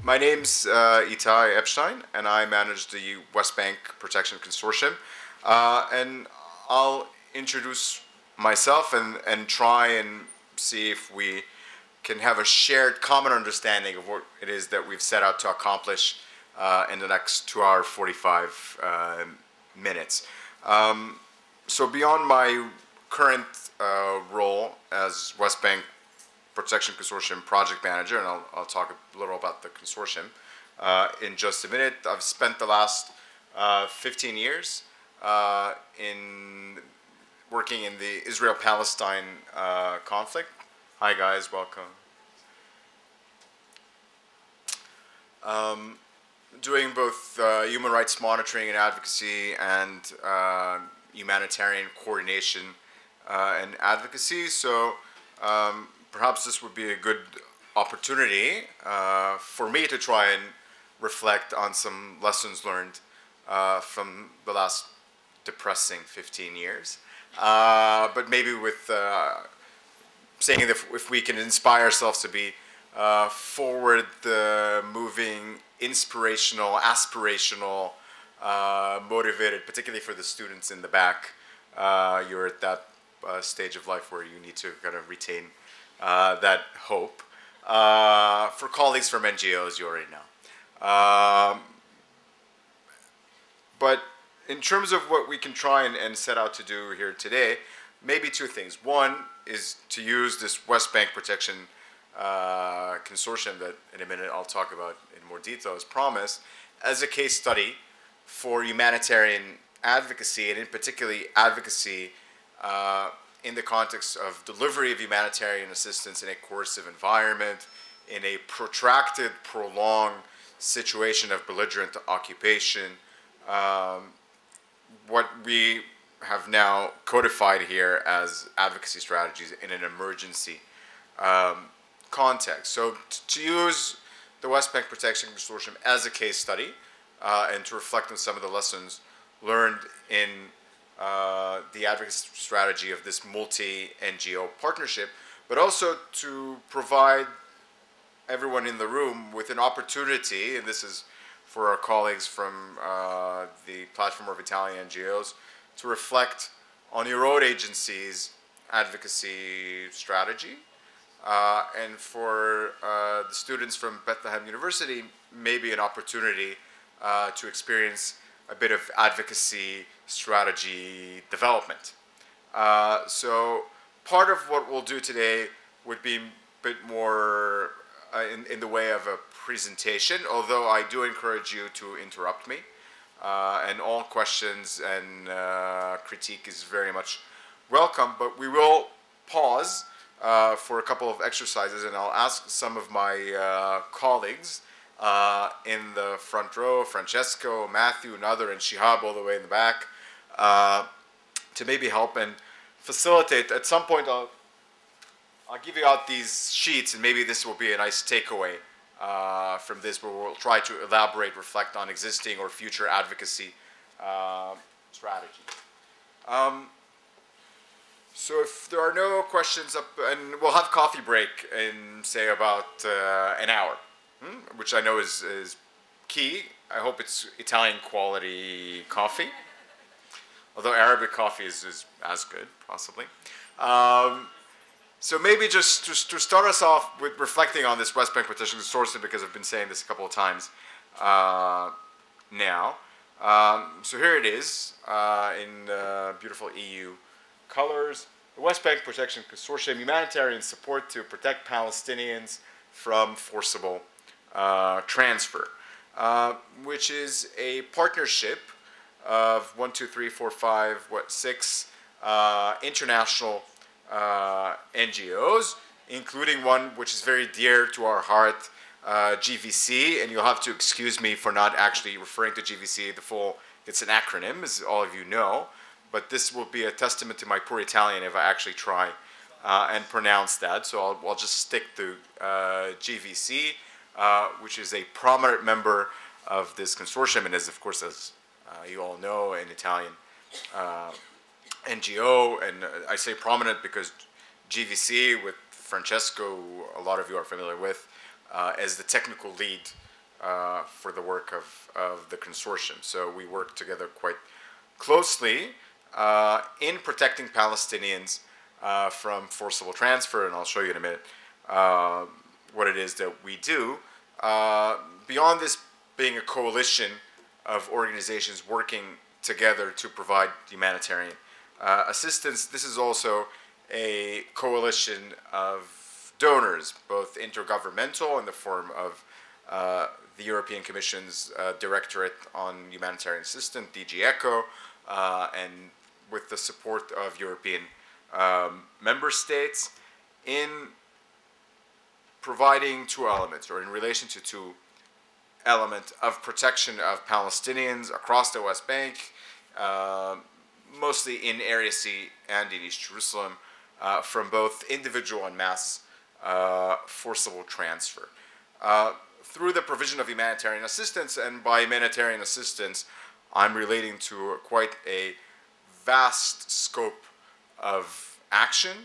My name's Itai Epstein, and I manage the West Bank Protection Consortium. And I'll introduce myself and try and see if we can have a shared common understanding of what it is that we've set out to accomplish in the next 2 hour 45 minutes. So beyond my current role as West Bank Protection Consortium project manager, and I'll talk a little about the consortium in just a minute. I've spent the last 15 years in working in the Israel-Palestine conflict. Hi guys, welcome. Doing both human rights monitoring and advocacy and humanitarian coordination and advocacy. So perhaps this would be a good opportunity for me to try and reflect on some lessons learned from the last depressing 15 years. But maybe with saying that if we can inspire ourselves to be forward moving, inspirational, aspirational, motivated, particularly for the students in the back. You're at that stage of life where you need to kind of retain that hope. For colleagues from NGOs, you already know. But in terms of what we can try and set out to do here today, maybe two things. One is to use this West Bank Protection Consortium that in a minute I'll talk about in more detail as promised, as a case study for humanitarian advocacy, and in particularly advocacy in the context of delivery of humanitarian assistance in a coercive environment, in a protracted, prolonged situation of belligerent occupation. What we have now codified here as advocacy strategies in an emergency context. So to use the West Bank Protection Consortium as a case study and to reflect on some of the lessons learned in the advocacy strategy of this multi-NGO partnership, but also to provide everyone in the room with an opportunity, and this is for our colleagues from the Platform of Italian NGOs, to reflect on your own agency's advocacy strategy. And for the students from Bethlehem University, maybe an opportunity to experience a bit of advocacy strategy development. So part of what we'll do today would be a bit more in the way of a presentation, although I do encourage you to interrupt me. And all questions and critique is very much welcome, but we will pause for a couple of exercises, and I'll ask some of my colleagues in the front row, Francesco, Matthew, Nader, and Shihab all the way in the back, to maybe help and facilitate. At some point, I'll give you out these sheets, and maybe this will be a nice takeaway from this, where we'll try to elaborate, reflect on existing or future advocacy strategies. So if there are no questions up, and we'll have coffee break in, say, about an hour, which I know is key. I hope it's Italian quality coffee, although Arabic coffee is as good, possibly. So maybe just to start us off with reflecting on this West Bank Protection Consortium, because I've been saying this a couple of times now. So here it is in beautiful EU colors. The West Bank Protection Consortium, humanitarian support to protect Palestinians from forcible transfer, which is a partnership of 6 international NGOs, including one which is very dear to our heart, GVC, and you'll have to excuse me for not actually referring to GVC the full, it's an acronym, as all of you know, but this will be a testament to my poor Italian if I actually try and pronounce that, so I'll just stick to GVC, which is a prominent member of this consortium, and is, of course, as you all know, an Italian NGO, and I say prominent because GVC, with Francesco, who a lot of you are familiar with, as the technical lead for the work of the consortium. So we work together quite closely in protecting Palestinians from forcible transfer, and I'll show you in a minute what it is that we do. Beyond this being a coalition of organizations working together to provide humanitarian assistance, this is also a coalition of donors, both intergovernmental in the form of the European Commission's Directorate on Humanitarian Assistance, DG ECHO, and with the support of European member states in providing two elements, or in relation to two elements of protection of Palestinians across the West Bank, mostly in Area C and in East Jerusalem, from both individual and mass forcible transfer. Through the provision of humanitarian assistance, and by humanitarian assistance, I'm relating to quite a vast scope of action,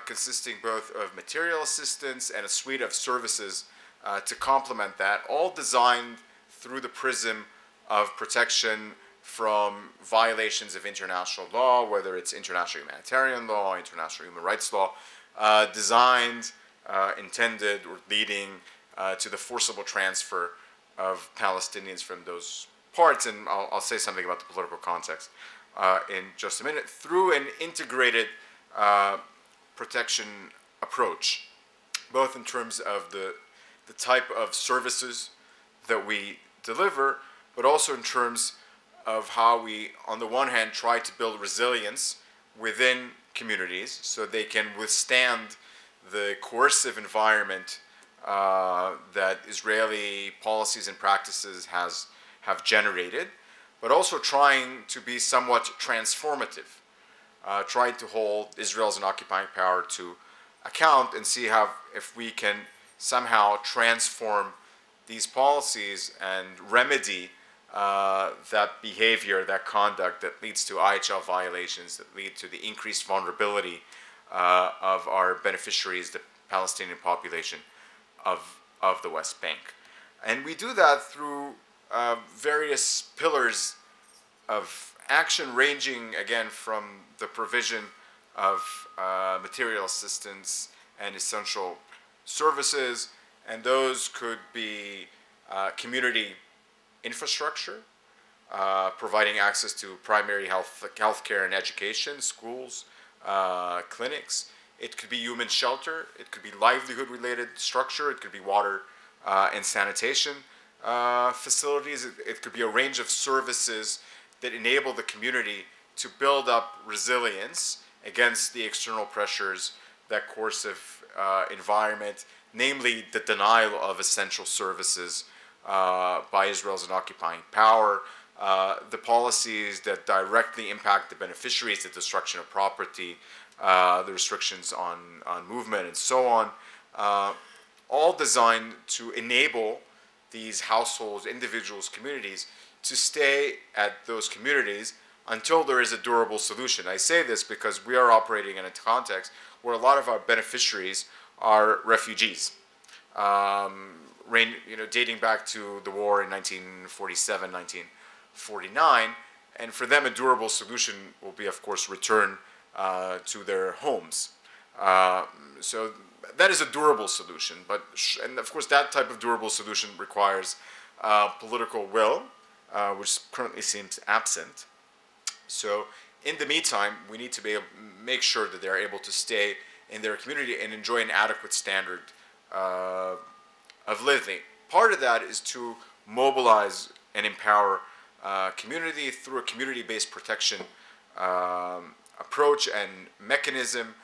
consisting both of material assistance and a suite of services to complement that, all designed through the prism of protection from violations of international law, whether it's international humanitarian law, international human rights law, designed, intended, or leading to the forcible transfer of Palestinians from those parts, and I'll say something about the political context in just a minute, through an integrated protection approach, both in terms of the type of services that we deliver, but also in terms of how we, on the one hand, try to build resilience within communities so they can withstand the coercive environment that Israeli policies and practices have generated, but also trying to be somewhat transformative, trying to hold Israel as an occupying power to account and see how, if we can somehow transform these policies and remedy that behavior, that conduct that leads to IHL violations, that lead to the increased vulnerability of our beneficiaries, the Palestinian population of the West Bank. And we do that through various pillars of action, ranging again from the provision of material assistance and essential services, and those could be community infrastructure, providing access to primary health care and education, schools, clinics. It could be human shelter, it could be livelihood-related structure, it could be water and sanitation facilities, it could be a range of services that enable the community to build up resilience against the external pressures, that coercive environment, namely the denial of essential services by Israel as an occupying power, the policies that directly impact the beneficiaries, the destruction of property, the restrictions on movement, and so on, all designed to enable these households, individuals, communities to stay at those communities until there is a durable solution. I say this because we are operating in a context where a lot of our beneficiaries are refugees, dating back to the war in 1947, 1949, and for them a durable solution will be, of course, return to their homes. So that is a durable solution, and of course that type of durable solution requires political will, which currently seems absent. So in the meantime, we need to make sure that they're able to stay in their community and enjoy an adequate standard of living. Part of that is to mobilize and empower community through a community-based protection approach and mechanism.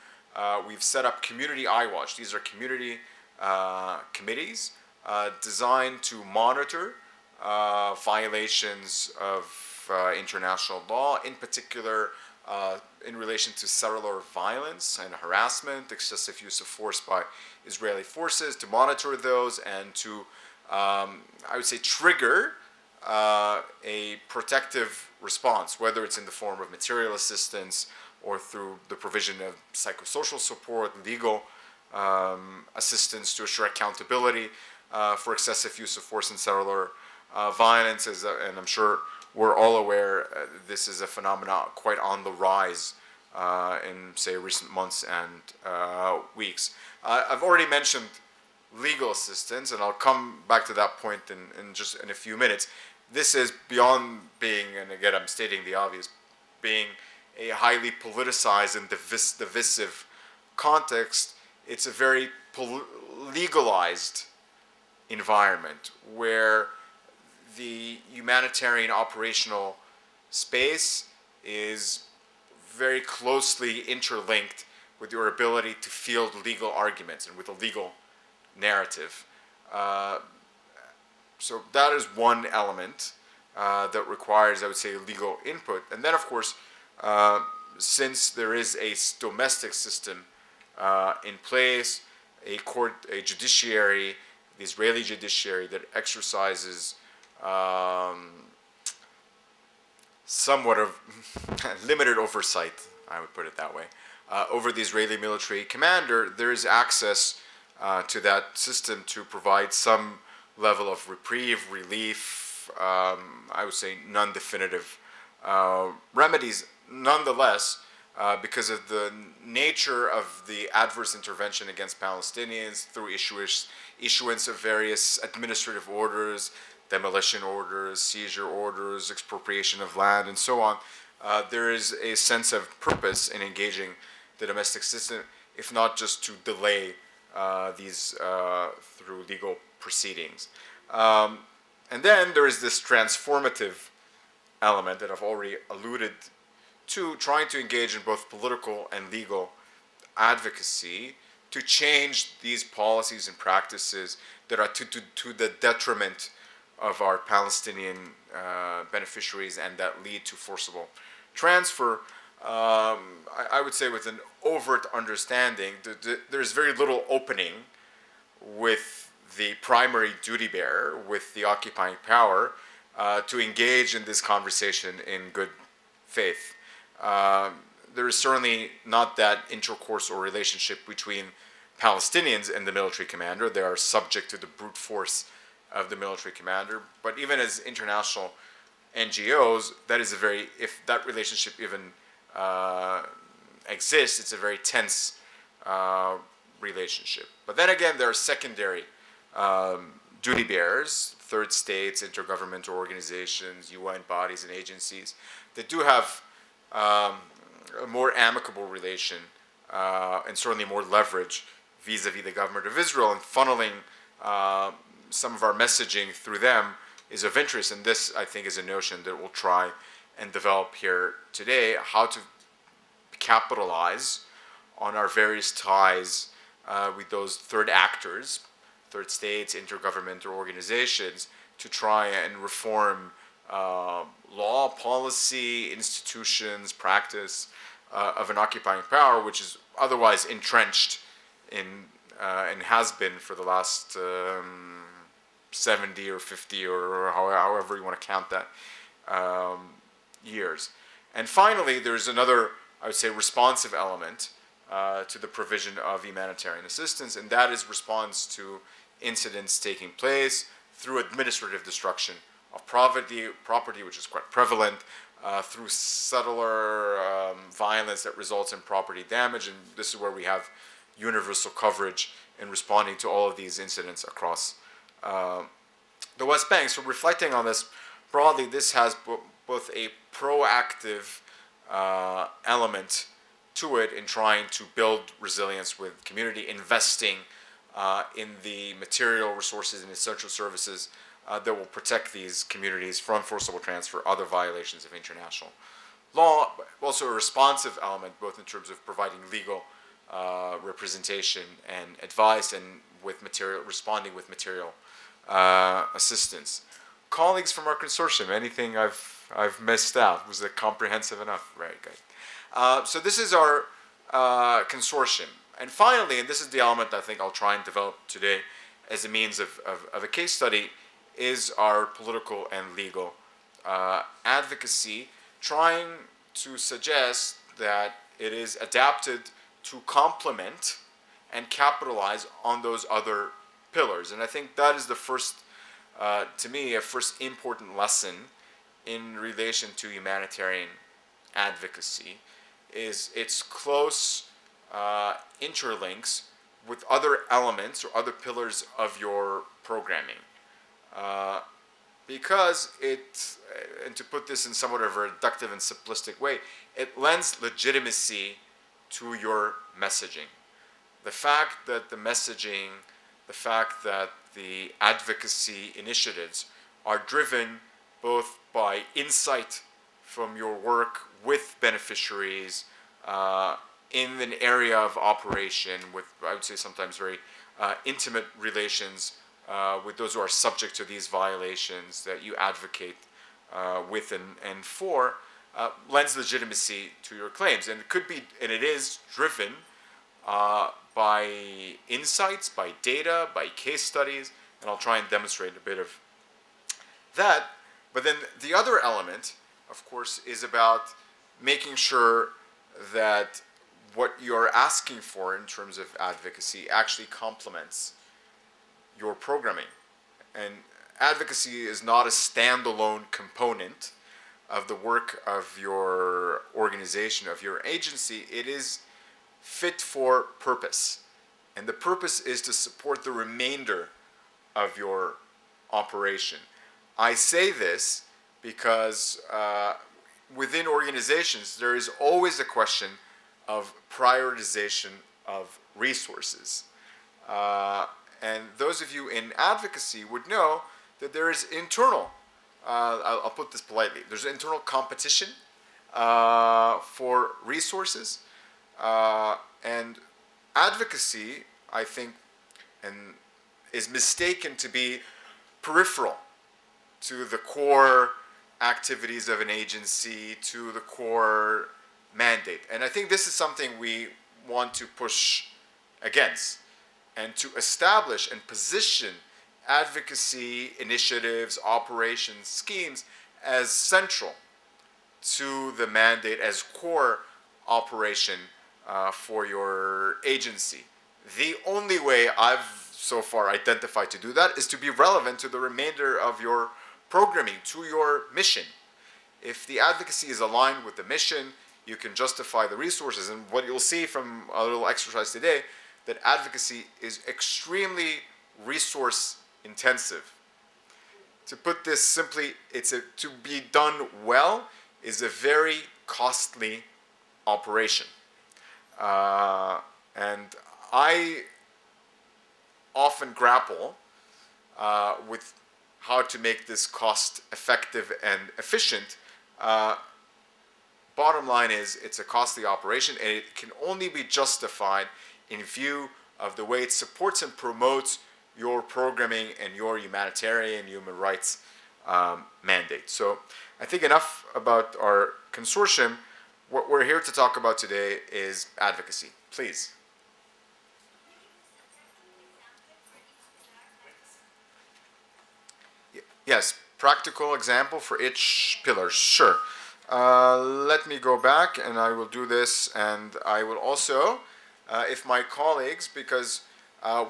We've set up Community iWatch. These are community committees designed to monitor violations of international law, in particular in relation to cellular violence and harassment, excessive use of force by Israeli forces, to monitor those and to, I would say, trigger a protective response, whether it's in the form of material assistance or through the provision of psychosocial support, legal assistance to assure accountability, for excessive use of force and cellular violence, and I'm sure we're all aware this is a phenomenon quite on the rise in, say, recent months and weeks. I've already mentioned legal assistance, and I'll come back to that point in just in a few minutes. This is beyond being, and again I'm stating the obvious, being a highly politicized and divisive context. It's a very legalized environment where the humanitarian operational space is very closely interlinked with your ability to field legal arguments and with a legal narrative. So that is one element that requires, I would say, legal input. And then, of course, since there is a domestic system in place, a judiciary, the Israeli judiciary that exercises somewhat of limited oversight, I would put it that way, over the Israeli military commander, there is access to that system to provide some level of reprieve, relief, I would say non-definitive remedies. Nonetheless, because of the nature of the adverse intervention against Palestinians through issuance of various administrative orders, demolition orders, seizure orders, expropriation of land, and so on, there is a sense of purpose in engaging the domestic system, if not just to delay these through legal proceedings. And then there is this transformative element that I've already alluded to, trying to engage in both political and legal advocacy to change these policies and practices that are to the detriment of our Palestinian beneficiaries and that lead to forcible transfer. I would say with an overt understanding, there's very little opening with the primary duty bearer, with the occupying power, to engage in this conversation in good faith. There is certainly not that intercourse or relationship between Palestinians and the military commander. They are subject to the brute force of the military commander. But even as international NGOs, that is a very, if that relationship even exists, it's a very tense relationship. But then again, there are secondary duty bearers, third states, intergovernmental organizations, UN bodies and agencies that do have a more amicable relation and certainly more leverage vis-a-vis the government of Israel, and funneling some of our messaging through them is of interest. And this, I think, is a notion that we'll try and develop here today, how to capitalize on our various ties with those third actors, third states, intergovernmental organizations, to try and reform law, policy, institutions, practice of an occupying power, which is otherwise entrenched in and has been for the last 70 or 50 or however you want to count that years. And finally, there's another, I would say, responsive element to the provision of humanitarian assistance, and that is response to incidents taking place through administrative destruction of property, which is quite prevalent, through subtler violence that results in property damage, and this is where we have universal coverage in responding to all of these incidents across the West Bank. So reflecting on this broadly, this has both a proactive element to it in trying to build resilience with community, investing in the material resources and essential services that will protect these communities from forcible transfer, other violations of international law, but also a responsive element, both in terms of providing legal representation and advice, and with material, responding with material assistance. Colleagues from our consortium, anything I've missed out? Was it comprehensive enough? Very good. So this is our consortium. And finally, and this is the element I think I'll try and develop today as a means of a case study, is our political and legal advocacy, trying to suggest that it is adapted to complement and capitalize on those other pillars. And I think that is the first, to me, a first important lesson in relation to humanitarian advocacy, is its close interlinks with other elements or other pillars of your programming. Because it, and to put this in somewhat of a reductive and simplistic way, it lends legitimacy to your messaging. The fact that the messaging, the fact that the advocacy initiatives are driven both by insight from your work with beneficiaries in an area of operation with, I would say, sometimes very intimate relations with those who are subject to these violations that you advocate with and for, lends legitimacy to your claims. And it could be, and it is driven by insights, by data, by case studies, and I'll try and demonstrate a bit of that. But then the other element, of course, is about making sure that what you're asking for in terms of advocacy actually complements your programming. And advocacy is not a standalone component of the work of your organization, of your agency. It is fit for purpose. And the purpose is to support the remainder of your operation. I say this because within organizations, there is always a question of prioritization of resources. And those of you in advocacy would know that there is internal, I'll put this politely, there's internal competition for resources. And advocacy, I think, and is mistaken to be peripheral to the core activities of an agency, to the core mandate. And I think this is something we want to push against, and to establish and position advocacy initiatives, operations, schemes as central to the mandate, as core operation for your agency. The only way I've so far identified to do that is to be relevant to the remainder of your programming, to your mission. If the advocacy is aligned with the mission, you can justify the resources. And what you'll see from a little exercise today, that advocacy is extremely resource intensive. To put this simply, to be done well is a very costly operation. And I often grapple with how to make this cost effective and efficient. Bottom line is, it's a costly operation, and it can only be justified in view of the way it supports and promotes your programming and your humanitarian human rights mandate. So I think enough about our consortium. What we're here to talk about today is advocacy. Please. Yes, practical example for each pillar. Sure. Let me go back, and I will do this, and I will also, if my colleagues, because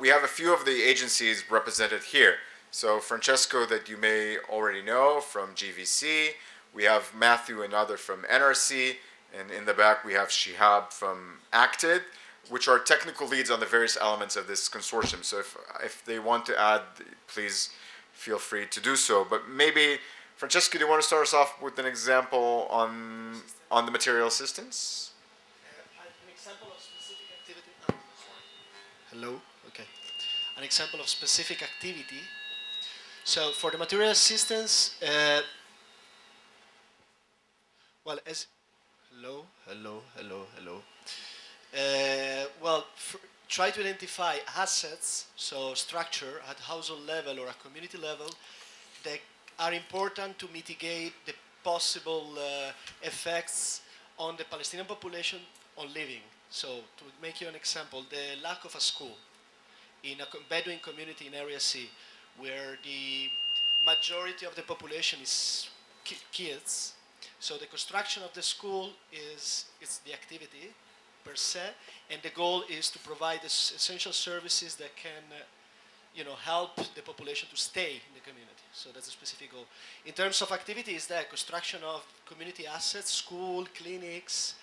we have a few of the agencies represented here. So Francesco, that you may already know from GVC, we have Matthew and other from NRC, and in the back we have Shihab from ACTED, which are technical leads on the various elements of this consortium. So if they want to add, please feel free to do so. But maybe, Francesco, do you want to start us off with an example on the material assistance? An example of specific activity. Hello? Okay. An example of specific activity. So for the material assistance, well, as hello. Try to identify assets, so structure at household level or at community level, that are important to mitigate the possible effects on the Palestinian population on living. So to make you an example, the lack of a school in a Bedouin community in Area C, where the majority of the population is kids. So the construction of the school is the activity per se, and the goal is to provide essential services that can help the population to stay in the community. So that's a specific goal. In terms of activities, the construction of community assets, school, clinics,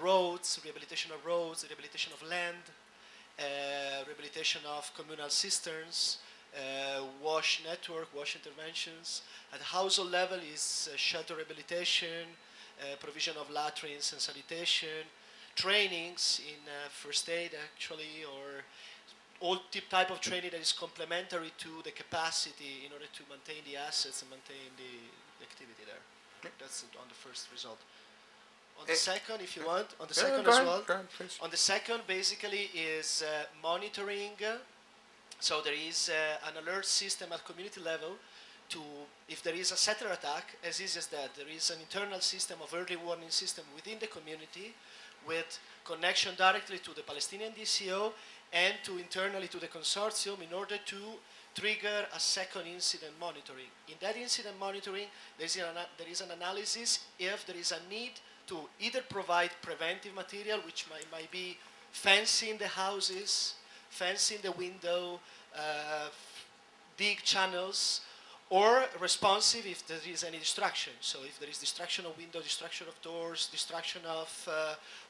roads, rehabilitation of roads, rehabilitation of land, rehabilitation of communal cisterns, wash network, wash interventions. At household level is shelter rehabilitation, provision of latrines and sanitation, trainings in first aid actually, or all type of training that is complementary to the capacity in order to maintain the assets and maintain the activity there. That's on the first result. On the second, if you want, on the second as well. Go ahead, please. On the second, basically, is monitoring. So there is an alert system at community level to, if there is a settler attack, as easy as that, there is an internal system of early warning system within the community with connection directly to the Palestinian DCO and to internally to the consortium in order to trigger a second incident monitoring. In that incident monitoring, there is an analysis if there is a need to either provide preventive material, which might be fencing the houses, fencing the window, dig channels, or responsive if there is any destruction. So if there is destruction of window, destruction of doors, destruction of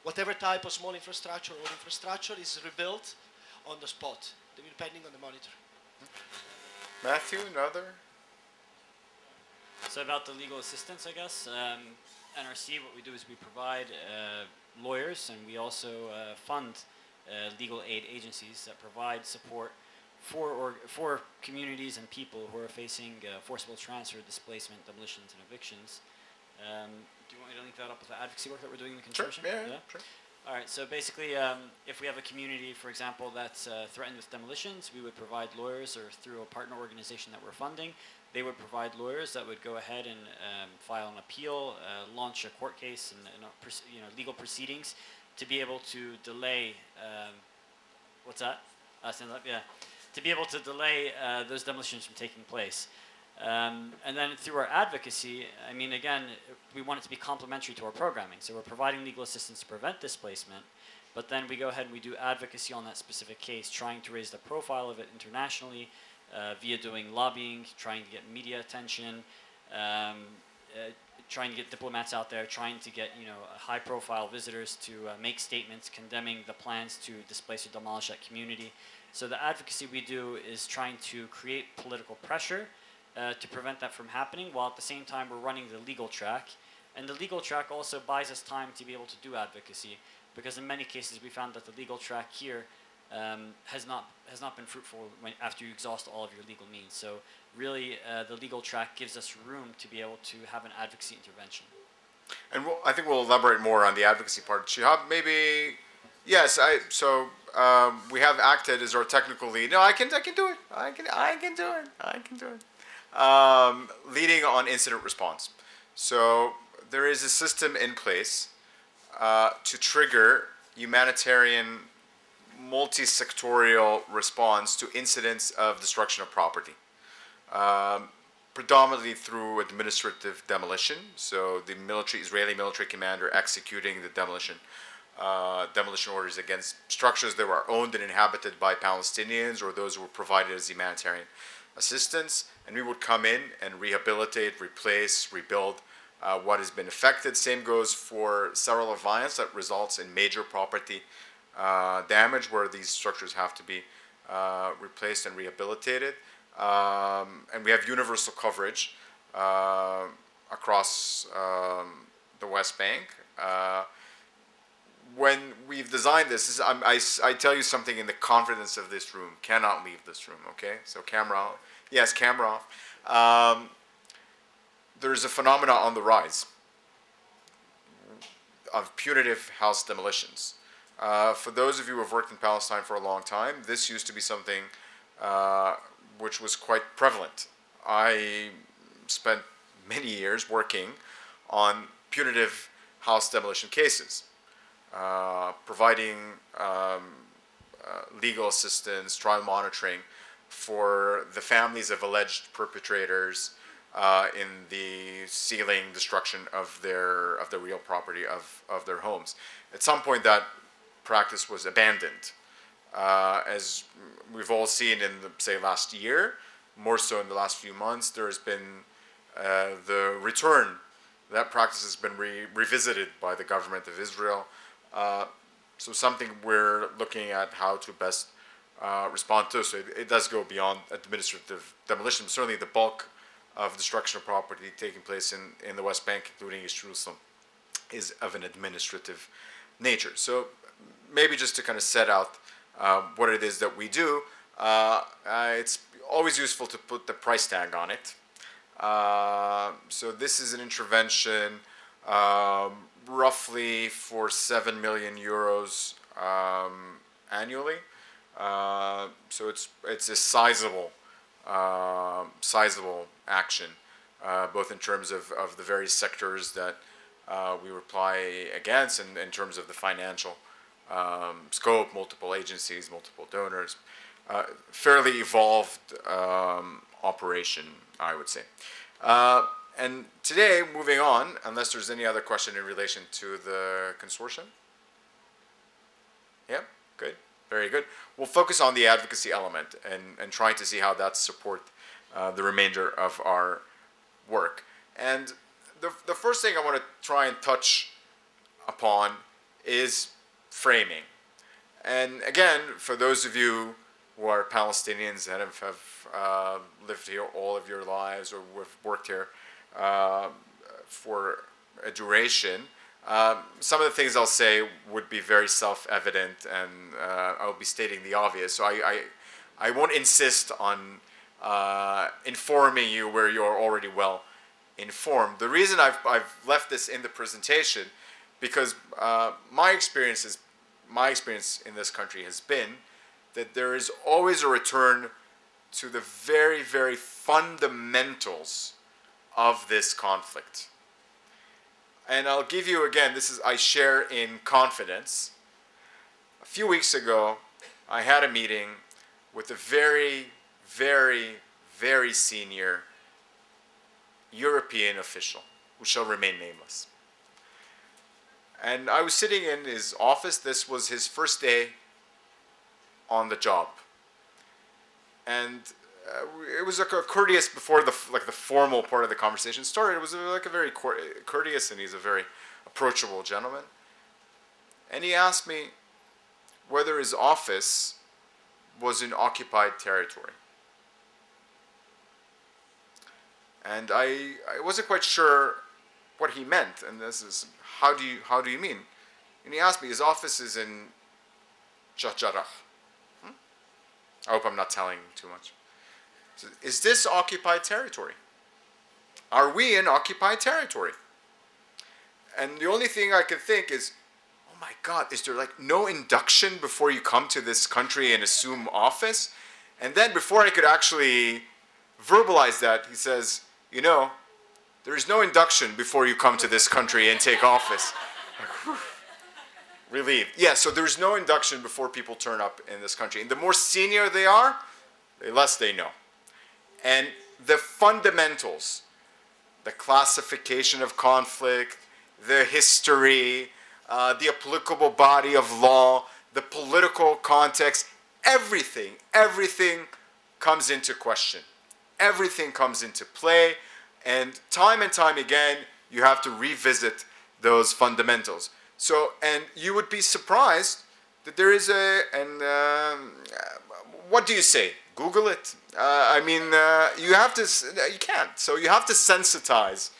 whatever type of small infrastructure or infrastructure is rebuilt on the spot, depending on the monitor. Matthew, another? So about the legal assistance, I guess. NRC, what we do is we provide lawyers, and we also fund legal aid agencies that provide support for communities and people who are facing forcible transfer, displacement, demolitions, and evictions. Do you want me to link that up with the advocacy work that we're doing in the consortium? Sure, yeah. Sure. All right, so basically, if we have a community, for example, that's threatened with demolitions, we would provide lawyers, or through a partner organization that we're funding, they would provide lawyers that would go ahead and file an appeal, launch a court case, and legal proceedings to be able to delay. What's that? Yeah, to be able to delay those demolitions from taking place. And then through our advocacy, I mean, again, we want it to be complementary to our programming. So we're providing legal assistance to prevent displacement, but then we go ahead and we do advocacy on that specific case, trying to raise the profile of it internationally via doing lobbying, trying to get media attention, trying to get diplomats out there, trying to get high-profile visitors to make statements condemning the plans to displace or demolish that community. So the advocacy we do is trying to create political pressure to prevent that from happening, while at the same time we're running the legal track. And the legal track also buys us time to be able to do advocacy, because in many cases we found that the legal track here has not been fruitful after you exhaust all of your legal means. So really the legal track gives us room to be able to have an advocacy intervention. And I think we'll elaborate more on the advocacy part. Shihab, maybe, yes, we have acted as our technical lead. No, I can do it. I can do it. Leading on incident response. So there is a system in place to trigger humanitarian multi-sectorial response to incidents of destruction of property, predominantly through administrative demolition. So the Israeli military commander executing the demolition orders against structures that were owned and inhabited by Palestinians or those who were provided as humanitarian assistance, and we would come in and rehabilitate, replace, rebuild what has been affected. Same goes for cellular violence that results in major property damage, where these structures have to be replaced and rehabilitated. And we have universal coverage across the West Bank. When we've designed this, I tell you something in the confidence of this room. Cannot leave this room, okay? So camera off. Yes, camera off. There's a phenomenon on the rise of punitive house demolitions. For those of you who have worked in Palestine for a long time, this used to be something which was quite prevalent. I spent many years working on punitive house demolition cases, providing legal assistance, trial monitoring for the families of alleged perpetrators in the sealing destruction of their real property, of their homes. At some point, that practice was abandoned as we've all seen in the, say, last year, more so in the last few months, there has been the return. That practice has been revisited by the government of Israel. So something we're looking at how to best respond to. So it does go beyond administrative demolition. Certainly the bulk of destruction of property taking place in the West Bank, including East Jerusalem, is of an administrative nature. So maybe just to kind of set out what it is that we do, it's always useful to put the price tag on it. So this is an intervention roughly for 7 million euros annually. So it's a sizable action, both in terms of the various sectors that we reply against, and in terms of the financial scope, multiple agencies, multiple donors, fairly evolved operation, I would say. And today, moving on, unless there's any other question in relation to the consortium. Yeah, good, very good. We'll focus on the advocacy element and trying to see how that supports the remainder of our work. And the first thing I want to try and touch upon is framing. And again, for those of you who are Palestinians and have lived here all of your lives or have worked here for a duration, some of the things I'll say would be very self-evident, and I'll be stating the obvious. So I won't insist on informing you where you're already well informed. The reason I've left this in the presentation, because my experience in this country has been that there is always a return to the very, very fundamentals of this conflict. And I'll give you, again, I share in confidence. A few weeks ago, I had a meeting with a very, very, very senior European official, who shall remain nameless. And I was sitting in his office. This was his first day on the job. And it was like a courteous, before the formal part of the conversation started, it was like a very courteous, and he's a very approachable gentleman. And he asked me whether his office was in occupied territory. And I wasn't quite sure what he meant. And this is, how do you mean? And he asked me, his office is in Jarrah. I hope I'm not telling too much. So, is this occupied territory? Are we in occupied territory? And the only thing I could think is, oh my God, is there like no induction before you come to this country and assume office? And then before I could actually verbalize that, he says, you know, there is no induction before you come to this country and take office. Relieved. Yeah, so there's no induction before people turn up in this country. And the more senior they are, the less they know. And the fundamentals, the classification of conflict, the history, the applicable body of law, the political context, everything comes into question. Everything comes into play. And time again, you have to revisit those fundamentals. So, and you would be surprised that there is what do you say? Google it. You can't. So you have to sensitize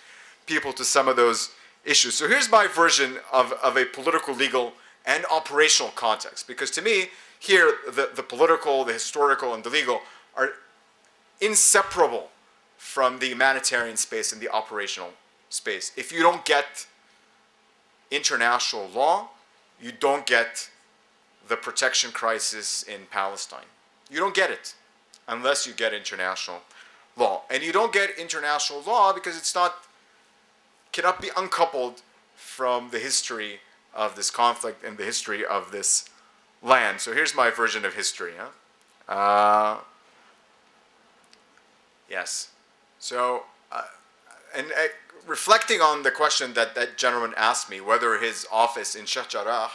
people to some of those issues. So here's my version of a political, legal, and operational context. Because to me, here, the political, the historical, and the legal are inseparable from the humanitarian space and the operational space. If you don't get international law, you don't get the protection crisis in Palestine. You don't get it unless you get international law. And you don't get international law because cannot be uncoupled from the history of this conflict and the history of this land. So here's my version of history. Yes. So, reflecting on the question that gentleman asked me, whether his office in Sheikh Jarrah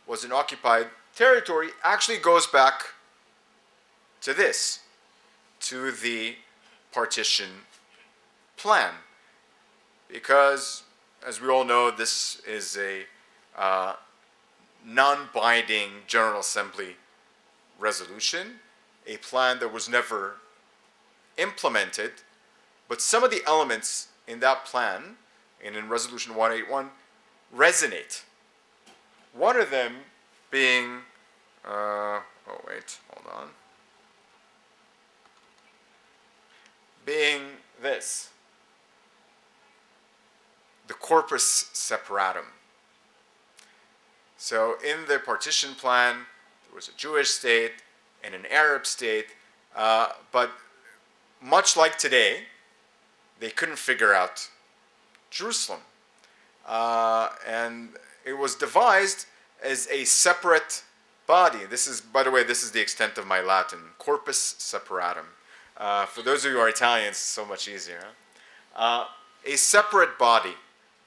was in occupied territory actually goes back to this, to the partition plan. Because, as we all know, this is a non-binding General Assembly resolution, a plan that was never implemented, but some of the elements in that plan and in Resolution 181 resonate. One of them being, being this, the corpus separatum. So in the partition plan, there was a Jewish state and an Arab state, but much like today, they couldn't figure out Jerusalem. And it was devised as a separate body. This is, by the way, this is the extent of my Latin, corpus separatum. For those of you who are Italians, so much easier. A separate body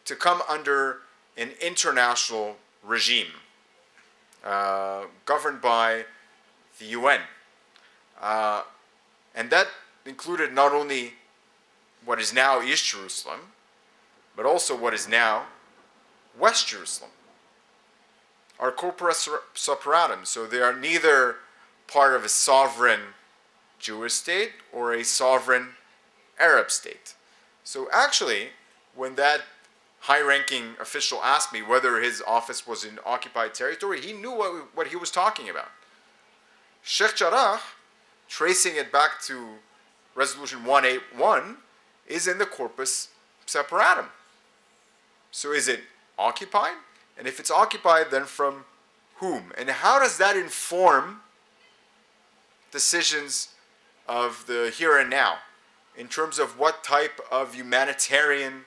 to come under an international regime governed by the UN. And that included not only what is now East Jerusalem, but also what is now West Jerusalem, are corpus separatum. So they are neither part of a sovereign Jewish state or a sovereign Arab state. So actually, when that high-ranking official asked me whether his office was in occupied territory, he knew what he was talking about. Sheikh Jarrah, tracing it back to Resolution 181, is in the corpus separatum. So is it occupied? And if it's occupied, then from whom? And how does that inform decisions of the here and now in terms of what type of humanitarian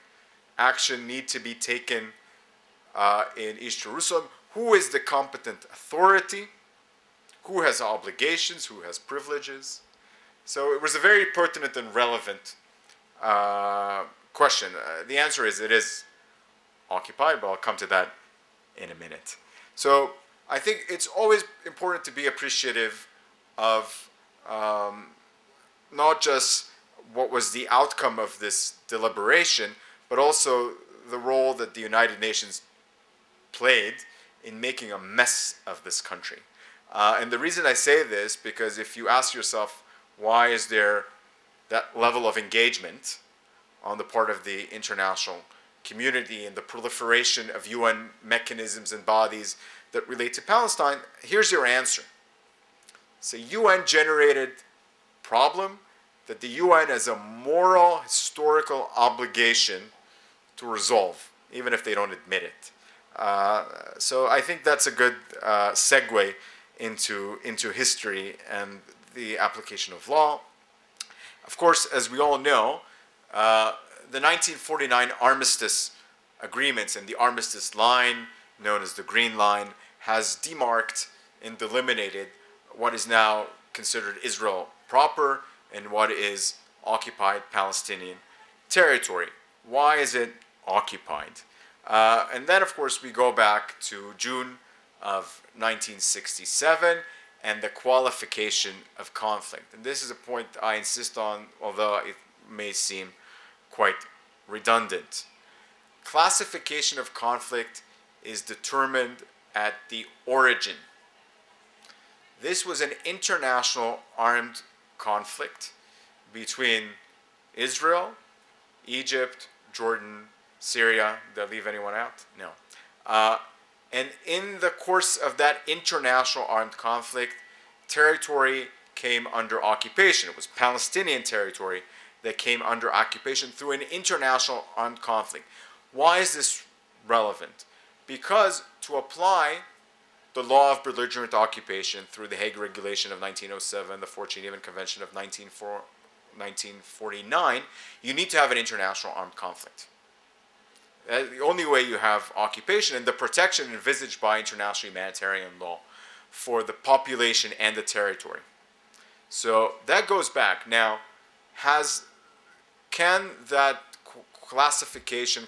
action need to be taken in East Jerusalem? Who is the competent authority? Who has obligations? Who has privileges? So it was a very pertinent and relevant question. The answer is it is occupied, but I'll come to that in a minute. So I think it's always important to be appreciative of not just what was the outcome of this deliberation, but also the role that the United Nations played in making a mess of this country. And the reason I say this, because if you ask yourself, why is there that level of engagement on the part of the international community and the proliferation of UN mechanisms and bodies that relate to Palestine, here's your answer. It's a UN-generated problem that the UN has a moral, historical obligation to resolve, even if they don't admit it. So I think that's a good segue into history and the application of law. Of course, as we all know, the 1949 armistice agreements and the armistice line, known as the Green Line, has demarked and delimited what is now considered Israel proper and what is occupied Palestinian territory. Why is it occupied? And then, of course, we go back to June of 1967 and the qualification of conflict. And this is a point I insist on, although it may seem quite redundant. Classification of conflict is determined at the origin. This was an international armed conflict between Israel, Egypt, Jordan, Syria. Did I leave anyone out? No. And in the course of that international armed conflict, territory came under occupation. It was Palestinian territory that came under occupation through an international armed conflict. Why is this relevant? Because to apply the law of belligerent occupation through the Hague Regulation of 1907, the Fourth Geneva Convention of 1949, you need to have an international armed conflict. The only way you have occupation and the protection envisaged by international humanitarian law for the population and the territory. So that goes back. Now, can that qualification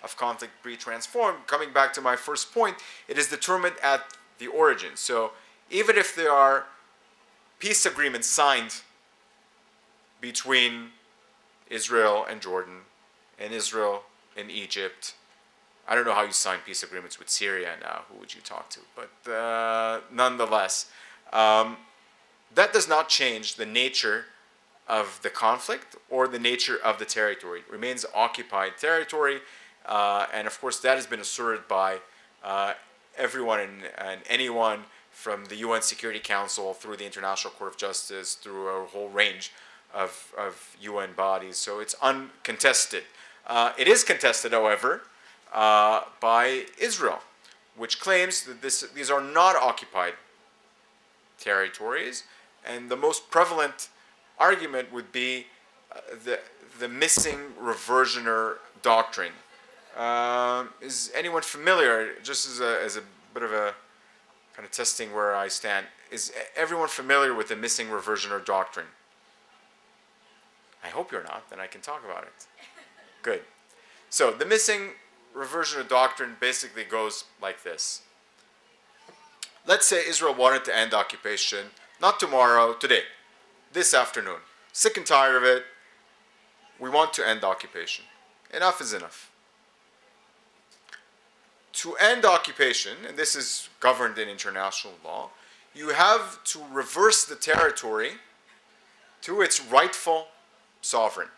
of conflict be transformed? Coming back to my first point, it is determined at the origin. So even if there are peace agreements signed between Israel and Jordan, and Israel and Egypt, I don't know how you sign peace agreements with Syria now. Who would you talk to? But nonetheless, that does not change the nature of the conflict or the nature of the territory. It remains occupied territory, and of course that has been asserted by everyone and anyone from the UN Security Council through the International Court of Justice, through a whole range of UN bodies. So it's uncontested. It is contested, however, by Israel, which claims that these are not occupied territories, and the most prevalent argument would be the missing reversioner doctrine. Is anyone familiar, just as a bit of a kind of testing where I stand, is everyone familiar with the missing reversioner doctrine? I hope you're not, then I can talk about it. Good. So the missing reversioner doctrine basically goes like this. Let's say Israel wanted to end occupation, not tomorrow, today, this afternoon. Sick and tired of it. We want to end occupation. Enough is enough. To end occupation, and this is governed in international law, you have to reverse the territory to its rightful sovereign.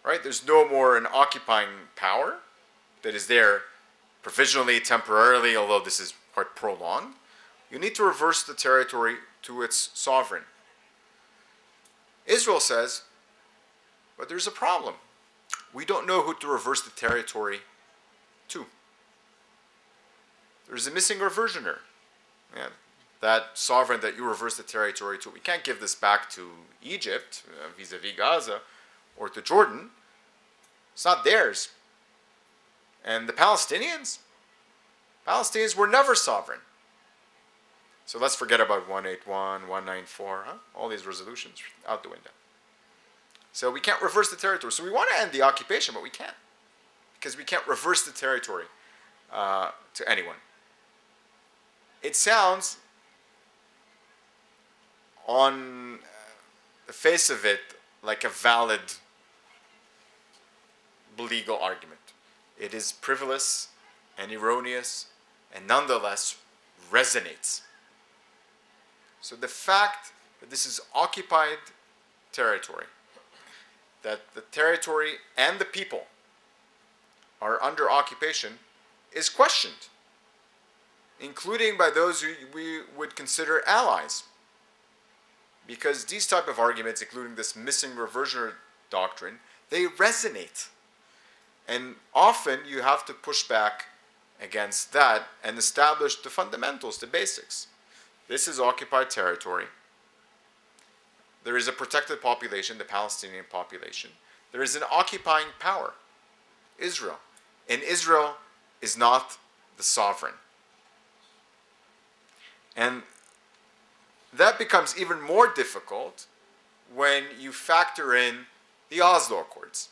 Right? There's no more an occupying power that is there provisionally, temporarily, although this is quite prolonged. You need to reverse the territory to its sovereign. Israel says, but there's a problem. We don't know who to reverse the territory to. There's a missing reversioner. Yeah, that sovereign that you reverse the territory to. We can't give this back to Egypt, vis-a-vis Gaza, or to Jordan. It's not theirs. And the Palestinians were never sovereign. So let's forget about 181, 194, all these resolutions, out the window. So we can't reverse the territory. So we want to end the occupation, but we can't. Because we can't reverse the territory to anyone. It sounds, on the face of it, like a valid legal argument. It is frivolous and erroneous, and nonetheless resonates. So the fact that this is occupied territory, that the territory and the people are under occupation, is questioned, including by those who we would consider allies. Because these type of arguments, including this missing reversioner doctrine, they resonate. And often you have to push back against that and establish the fundamentals, the basics. This is occupied territory. There is a protected population, the Palestinian population. There is an occupying power, Israel. And Israel is not the sovereign. And that becomes even more difficult when you factor in the Oslo Accords,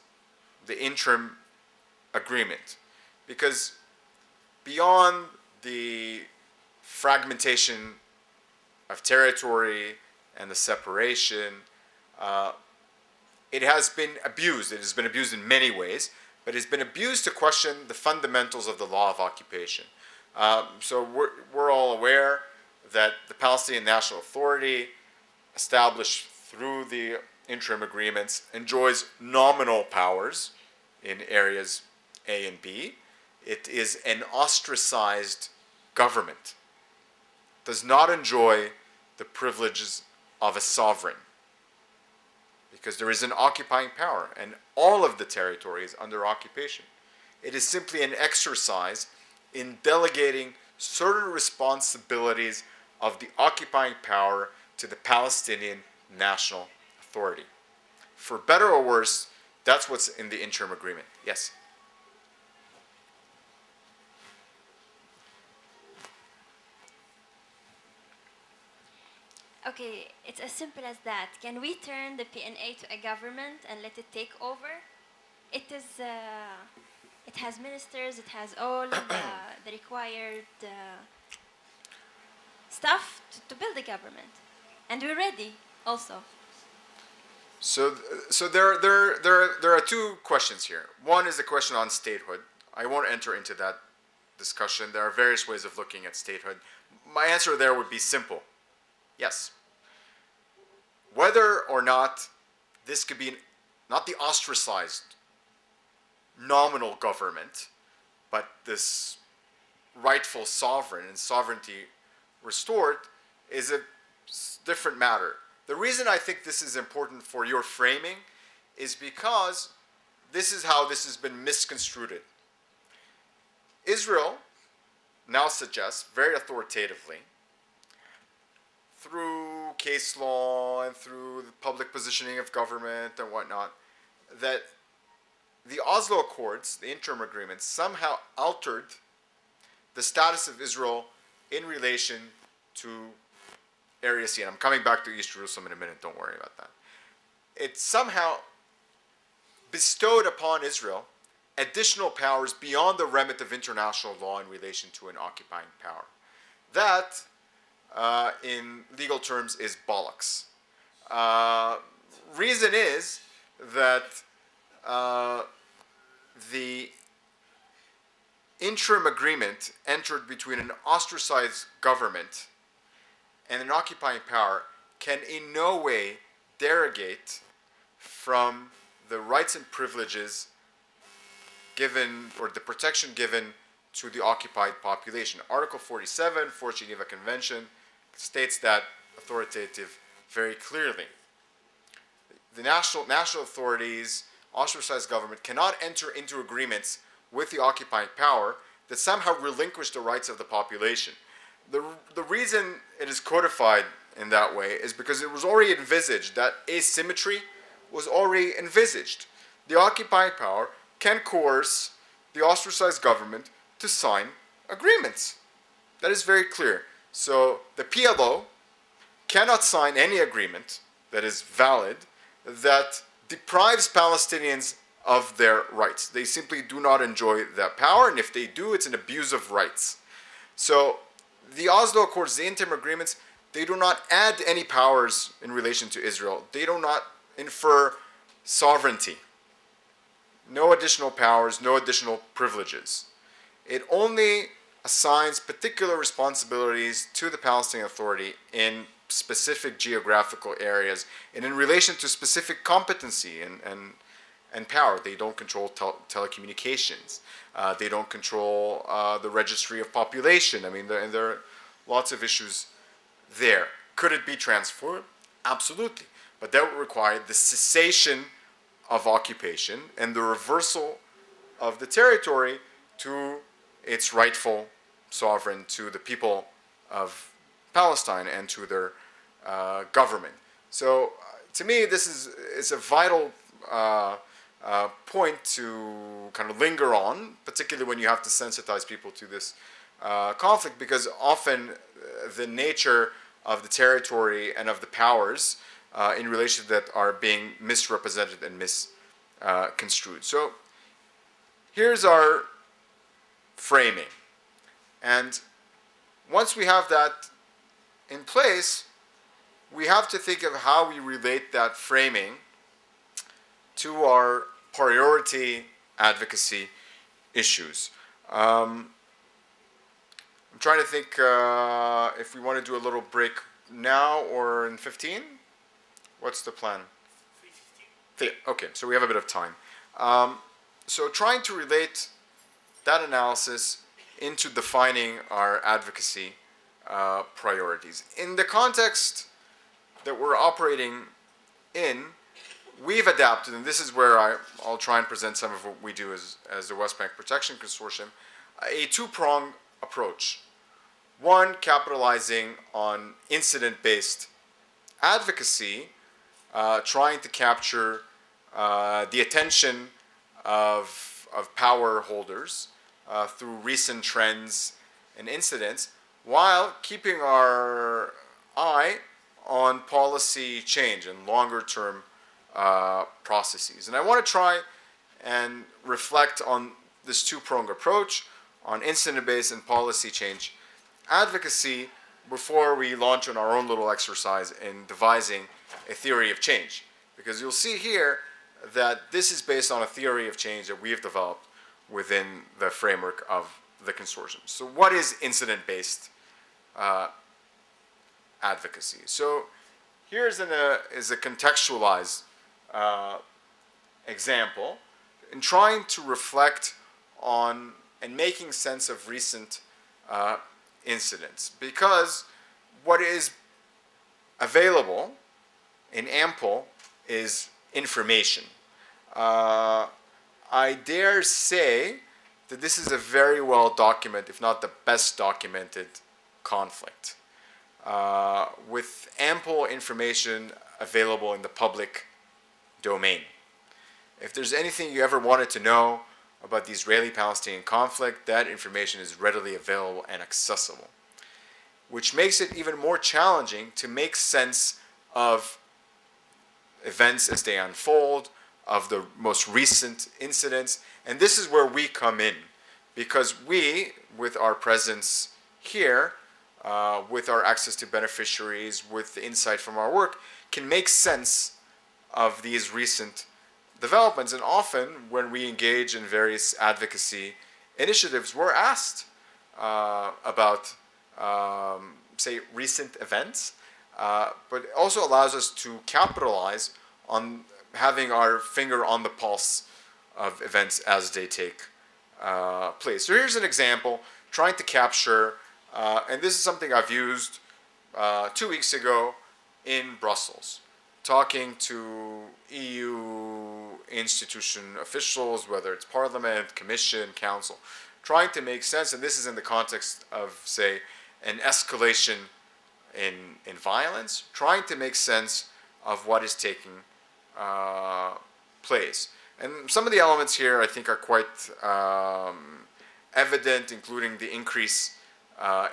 the interim agreement. Because beyond the fragmentation of territory and the separation, it has been abused. It has been abused in many ways, but it's been abused to question the fundamentals of the law of occupation. So we're all aware that the Palestinian National Authority, established through the interim agreements, enjoys nominal powers in areas A and B. It is an ostracized government. Does not enjoy the privileges of a sovereign, because there is an occupying power and all of the territory is under occupation. It is simply an exercise in delegating certain responsibilities of the occupying power to the Palestinian National Authority. For better or worse, that's what's in the interim agreement. Yes? Okay, it's as simple as that. Can we turn the PNA to a government and let it take over? It has ministers, it has all the required stuff to build a government. And we're ready also. So there are two questions here. One is the question on statehood. I won't enter into that discussion. There are various ways of looking at statehood. My answer there would be simple. Yes. Whether or not this could be not the ostracized nominal government, but this rightful sovereign and sovereignty restored is a different matter. The reason I think this is important for your framing is because this is how this has been misconstrued. Israel now suggests very authoritatively, through case law and through the public positioning of government and whatnot, that the Oslo Accords, the interim agreement, somehow altered the status of Israel in relation to Area C. And I'm coming back to East Jerusalem in a minute, don't worry about that. It somehow bestowed upon Israel additional powers beyond the remit of international law in relation to an occupying power. That, in legal terms, is bollocks. Reason is that the interim agreement entered between an ostracized government and an occupying power can in no way derogate from the rights and privileges given, or the protection given to the occupied population. Article 47, Fourth Geneva Convention, states that authoritative very clearly. The national authorities, ostracized government, cannot enter into agreements with the occupying power that somehow relinquish the rights of the population. The reason it is codified in that way is because it was already envisaged, that asymmetry was already envisaged. The occupying power can coerce the ostracized government to sign agreements. That is very clear. So the PLO cannot sign any agreement that is valid that deprives Palestinians of their rights. They simply do not enjoy that power, and if they do, it's an abuse of rights. So the Oslo Accords, the interim agreements, they do not add any powers in relation to Israel. They do not infer sovereignty. No additional powers, no additional privileges. It only assigns particular responsibilities to the Palestinian Authority in specific geographical areas and in relation to specific competency and power. They don't control telecommunications. They don't control the registry of population. I mean, there are lots of issues there. Could it be transferred? Absolutely. But that would require the cessation of occupation and the reversal of the territory to its rightful sovereign, to the people of Palestine and to their government. So to me, this is a vital point to kind of linger on, particularly when you have to sensitize people to this conflict, because often the nature of the territory and of the powers in relation to that are being misrepresented and misconstrued. So here's our framing. And once we have that in place, we have to think of how we relate that framing to our priority advocacy issues. I'm trying to think if we want to do a little break now or in 15. What's the plan? 3:15. Okay, so we have a bit of time. So trying to relate that analysis into defining our advocacy priorities. In the context that we're operating in, we've adapted, and this is where I'll try and present some of what we do as the West Bank Protection Consortium, a two-pronged approach. One, capitalizing on incident-based advocacy, trying to capture the attention of power holders through recent trends and incidents, while keeping our eye on policy change and longer-term processes. And I want to try and reflect on this two-pronged approach on incident-based and policy change advocacy before we launch on our own little exercise in devising a theory of change. Because you'll see here that this is based on a theory of change that we have developed within the framework of the consortium. So what is incident-based advocacy? So here's is a contextualized example in trying to reflect on and making sense of recent incidents. Because what is available in ample is information. I dare say that this is a very well documented, if not the best documented, conflict. With ample information available in the public domain. If there's anything you ever wanted to know about the Israeli-Palestinian conflict, that information is readily available and accessible, which makes it even more challenging to make sense of events as they unfold, of the most recent incidents. And this is where we come in, because we, with our presence here, with our access to beneficiaries, with the insight from our work, can make sense of these recent developments. And often when we engage in various advocacy initiatives, we're asked about, say, recent events, but it also allows us to capitalize on having our finger on the pulse of events as they take place. So here's an example trying to capture, and this is something I've used 2 weeks ago in Brussels, talking to EU institution officials, whether it's Parliament, Commission, Council, trying to make sense, and this is in the context of, say, an escalation in violence, trying to make sense of what is taking place. And some of the elements here I think are quite evident, including the increase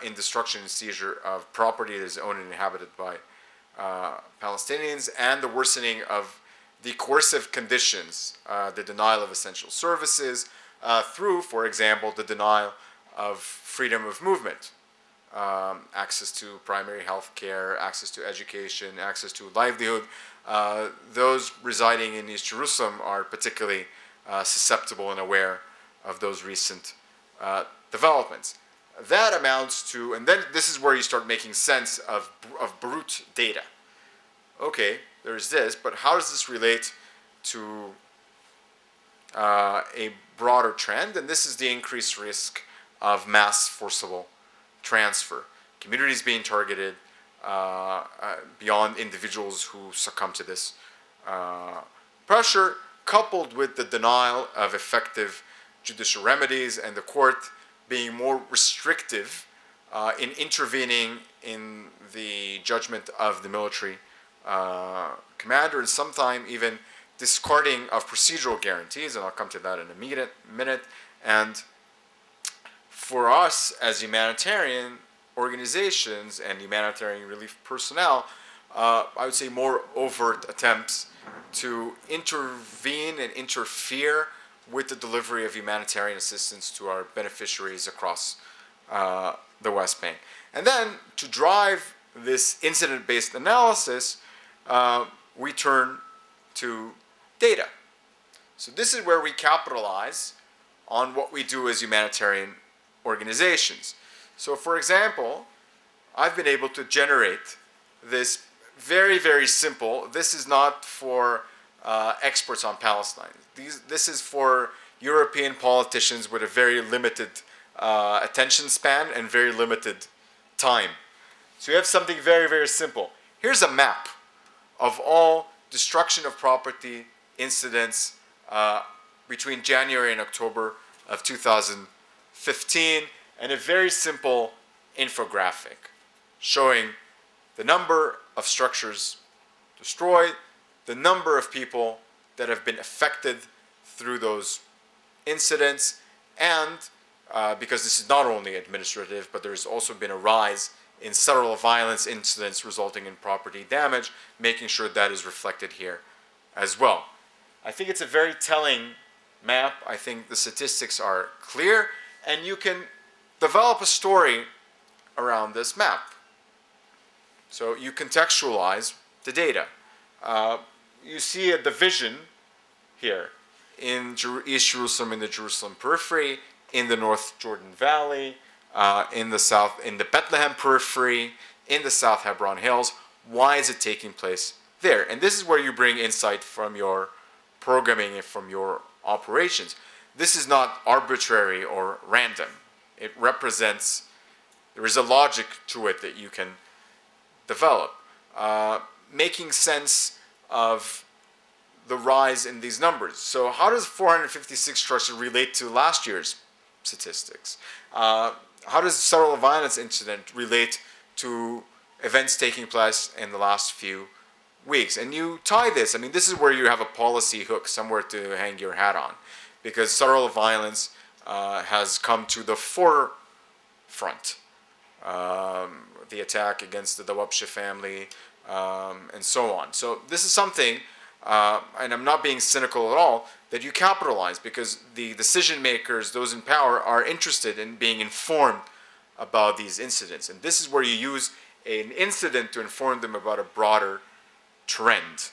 in destruction and seizure of property that is owned and inhabited by Palestinians, and the worsening of the coercive conditions, the denial of essential services, through, for example, the denial of freedom of movement, access to primary health care, access to education, access to livelihood. Those residing in East Jerusalem are particularly susceptible and aware of those recent developments. That amounts to, and then this is where you start making sense of brute data. Okay, there's this, but how does this relate to a broader trend? And this is the increased risk of mass forcible transfer. Communities being targeted beyond individuals who succumb to this pressure, coupled with the denial of effective judicial remedies and the court being more restrictive in intervening in the judgment of the military commander, and sometimes even discarding of procedural guarantees, and I'll come to that in a minute. And for us as humanitarian organizations and humanitarian relief personnel, I would say more overt attempts to intervene and interfere with the delivery of humanitarian assistance to our beneficiaries across the West Bank. And then to drive this incident-based analysis, we turn to data. So this is where we capitalize on what we do as humanitarian organizations. So for example, I've been able to generate this very, very simple, this is not for experts on Palestine. This is for European politicians with a very limited attention span and very limited time. So you have something very, very simple. Here's a map of all destruction of property incidents between January and October of 2015, and a very simple infographic showing the number of structures destroyed, the number of people that have been affected through those incidents, and because this is not only administrative, but there's also been a rise in several violence incidents resulting in property damage, making sure that is reflected here as well. I think it's a very telling map. I think the statistics are clear, and you can develop a story around this map. So you contextualize the data. You see a division here in East Jerusalem, in the Jerusalem periphery, in the North Jordan Valley, in the Bethlehem periphery, in the South Hebron Hills. Why is it taking place there? And this is where you bring insight from your programming and from your operations. This is not arbitrary or random. It represents, there is a logic to it that you can develop. Making sense of the rise in these numbers. So how does 456 structure relate to last year's statistics? How does the subtle violence incident relate to events taking place in the last few weeks? And you tie this, I mean, this is where you have a policy hook, somewhere to hang your hat on, because subtle violence has come to the forefront. The attack against the Dawabshe family, and so on. So this is something, and I'm not being cynical at all, that you capitalize, because the decision makers, those in power, are interested in being informed about these incidents. And this is where you use an incident to inform them about a broader trend.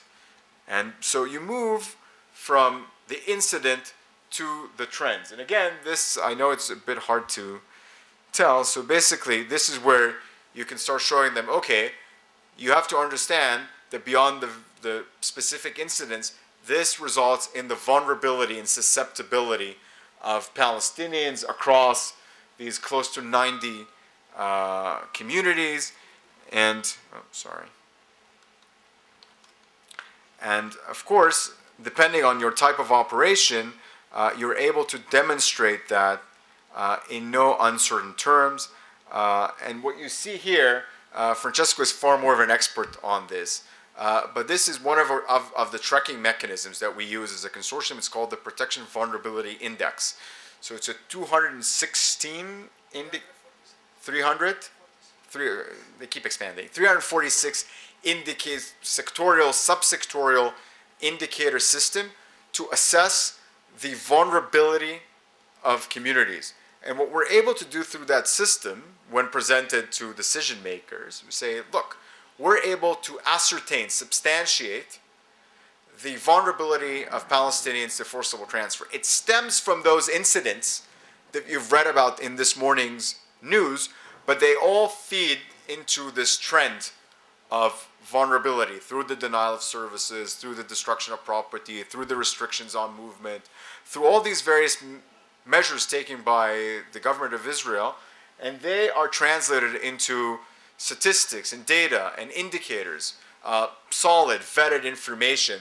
And so you move from the incident to the trends. And again, this, I know it's a bit hard to tell. So basically, this is where you can start showing them, okay, you have to understand that beyond the specific incidents, this results in the vulnerability and susceptibility of Palestinians across these close to 90 communities. And, And of course, depending on your type of operation, you're able to demonstrate that in no uncertain terms. And what you see here, Francesco is far more of an expert on this, but this is one of the tracking mechanisms that we use as a consortium. It's called the Protection Vulnerability Index. So it's a 216 they keep expanding, 346 sectorial, subsectorial indicator system to assess the vulnerability of communities. And what we're able to do through that system, when presented to decision makers, we say, look, we're able to ascertain, substantiate the vulnerability of Palestinians to forcible transfer. It stems from those incidents that you've read about in this morning's news, but they all feed into this trend of vulnerability through the denial of services, through the destruction of property, through the restrictions on movement, through all these various measures taken by the government of Israel, and they are translated into statistics and data and indicators, solid, vetted information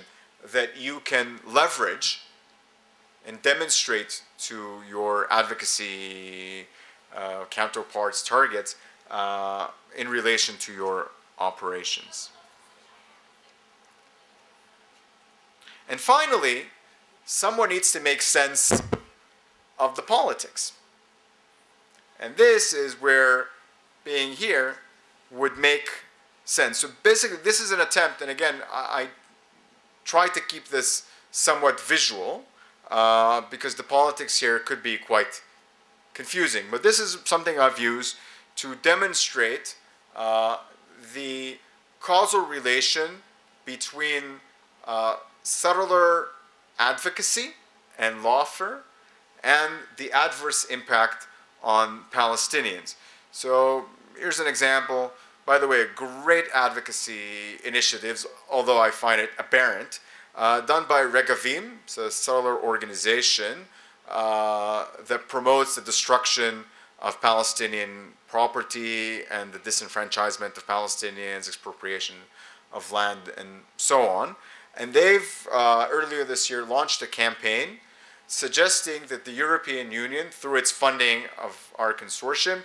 that you can leverage and demonstrate to your advocacy counterparts, targets, in relation to your operations. And finally, someone needs to make sense of the politics. And this is where being here would make sense. So basically, this is an attempt, and again, I try to keep this somewhat visual, because the politics here could be quite confusing. But this is something I've used to demonstrate the causal relation between settler advocacy and lawfare and the adverse impact on Palestinians. So here's an example. By the way, great advocacy initiatives, although I find it aberrant, done by Regavim, it's a settler organization that promotes the destruction of Palestinian property and the disenfranchisement of Palestinians, expropriation of land, and so on. And they've, earlier this year, launched a campaign suggesting that the European Union, through its funding of our consortium,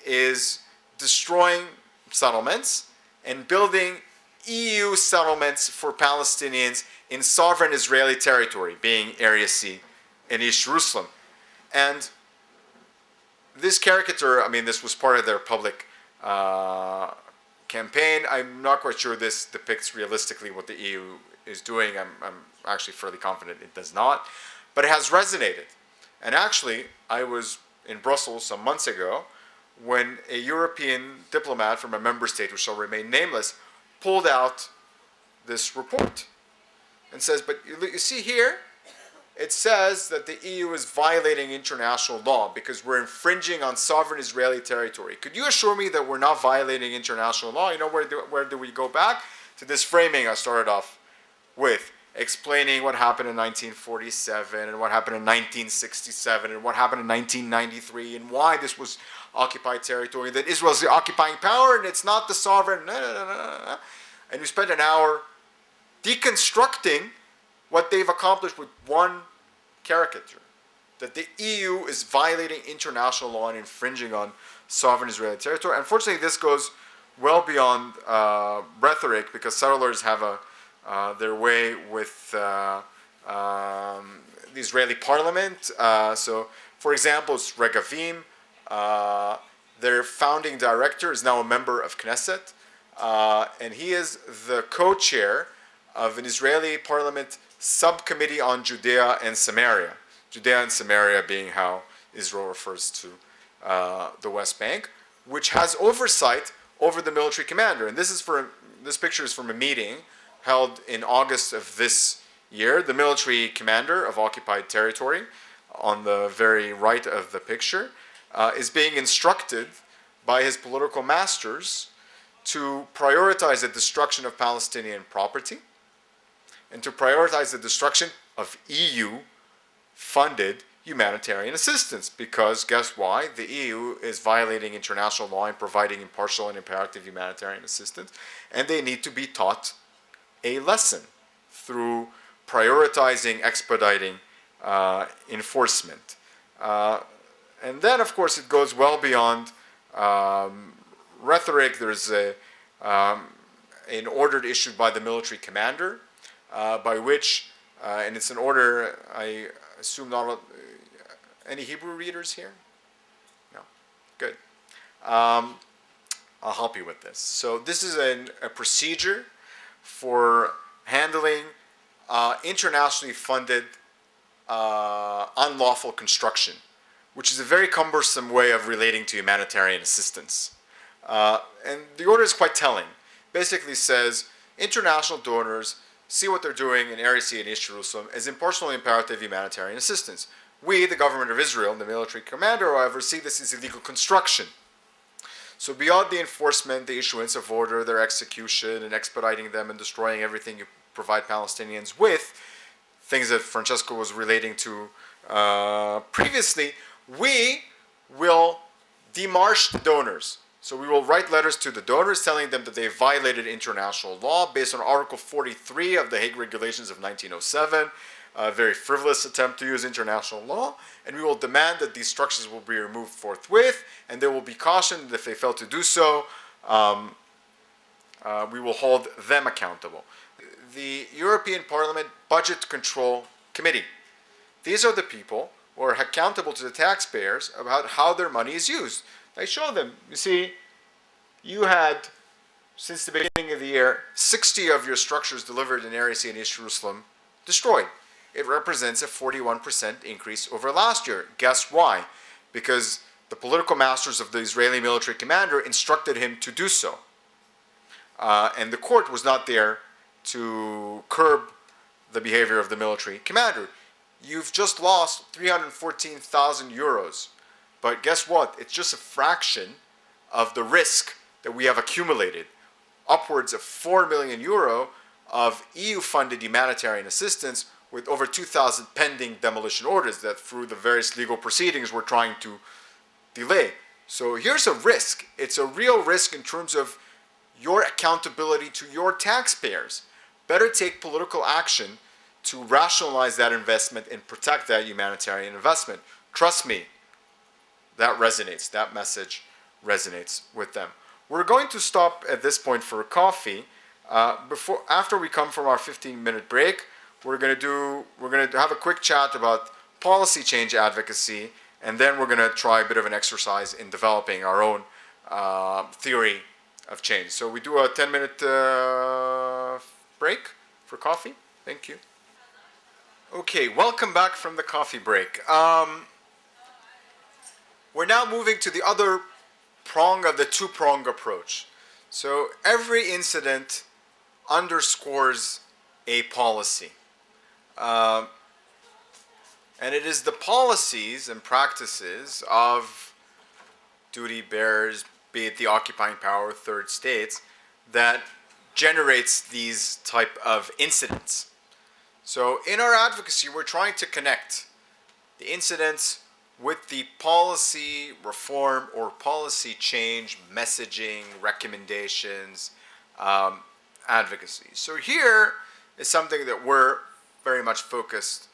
is destroying settlements and building EU settlements for Palestinians in sovereign Israeli territory, being Area C in East Jerusalem. And this caricature, I mean, this was part of their public campaign. I'm not quite sure this depicts realistically what the EU is doing. I'm actually fairly confident it does not. But it has resonated. And actually, I was in Brussels some months ago when a European diplomat from a member state, who shall remain nameless, pulled out this report and says, but you see here, it says that the EU is violating international law because we're infringing on sovereign Israeli territory. Could you assure me that we're not violating international law? You know, where do we go back? To this framing I started off with, explaining what happened in 1947 and what happened in 1967 and what happened in 1993 and why this was occupied territory, that Israel's the occupying power and it's not the sovereign. And we spent an hour deconstructing what they've accomplished with one caricature, that the EU is violating international law and infringing on sovereign Israeli territory. Unfortunately, this goes well beyond rhetoric, because settlers have their way with the Israeli parliament. So, for example, it's Regavim, their founding director, is now a member of Knesset, and he is the co-chair of an Israeli parliament subcommittee on Judea and Samaria. Judea and Samaria being how Israel refers to the West Bank, which has oversight over the military commander. And this picture is from a meeting held in August of this year. The military commander of occupied territory, on the very right of the picture, is being instructed by his political masters to prioritize the destruction of Palestinian property and to prioritize the destruction of EU-funded humanitarian assistance, because guess why? The EU is violating international law and providing impartial and imperative humanitarian assistance, and they need to be taught a lesson through prioritizing, expediting enforcement. And then, of course, it goes well beyond rhetoric. There's an order issued by the military commander, by which, and it's an order, I assume not any Hebrew readers here? No? Good. I'll help you with this. So this is a procedure for handling internationally funded unlawful construction, which is a very cumbersome way of relating to humanitarian assistance. And the order is quite telling. Basically says, international donors see what they're doing in Area C and East Jerusalem as impartial and imperative humanitarian assistance. We, the government of Israel, and the military commander, however, see this as illegal construction. So beyond the enforcement, the issuance of order, their execution, and expediting them and destroying everything you provide Palestinians with, things that Francesco was relating to previously, we will demarche the donors. So we will write letters to the donors telling them that they violated international law based on Article 43 of the Hague Regulations of 1907, a very frivolous attempt to use international law, and we will demand that these structures will be removed forthwith, and they will be cautioned that if they fail to do so, we will hold them accountable. The European Parliament Budget Control Committee. These are the people who are accountable to the taxpayers about how their money is used. I show them. You see, you had, since the beginning of the year, 60 of your structures delivered in Area C and East Jerusalem destroyed. It represents a 41% increase over last year. Guess why? Because the political masters of the Israeli military commander instructed him to do so. And the court was not there to curb the behavior of the military commander. You've just lost 314,000 euros. But guess what? It's just a fraction of the risk that we have accumulated. Upwards of 4 million euro of EU-funded humanitarian assistance, with over 2,000 pending demolition orders that through the various legal proceedings we're trying to delay. So here's a risk. It's a real risk in terms of your accountability to your taxpayers. Better take political action to rationalize that investment and protect that humanitarian investment. Trust me, that resonates. That message resonates with them. We're going to stop at this point for a coffee. After we come from our 15-minute break, we're going to have a quick chat about policy change advocacy, and then we're going to try a bit of an exercise in developing our own theory of change. So we do a 10-minute break for coffee. Thank you. Okay, welcome back from the coffee break. We're now moving to the other prong of the two-prong approach. So every incident underscores a policy. And it is the policies and practices of duty bearers, be it the occupying power, third states, that generates these type of incidents. So in our advocacy, we're trying to connect the incidents with the policy reform or policy change, messaging, recommendations, advocacy. So here is something that we're very much focused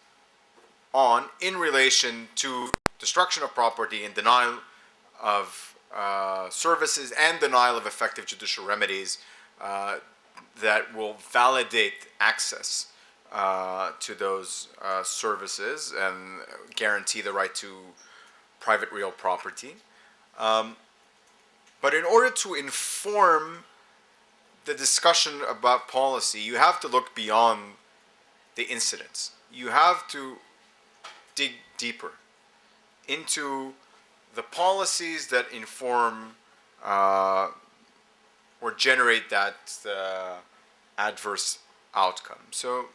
on in relation to destruction of property and denial of services and denial of effective judicial remedies that will validate access to those services and guarantee the right to private real property. But in order to inform the discussion about policy, you have to look beyond the incidents. You have to dig deeper into the policies that inform or generate that adverse outcome. So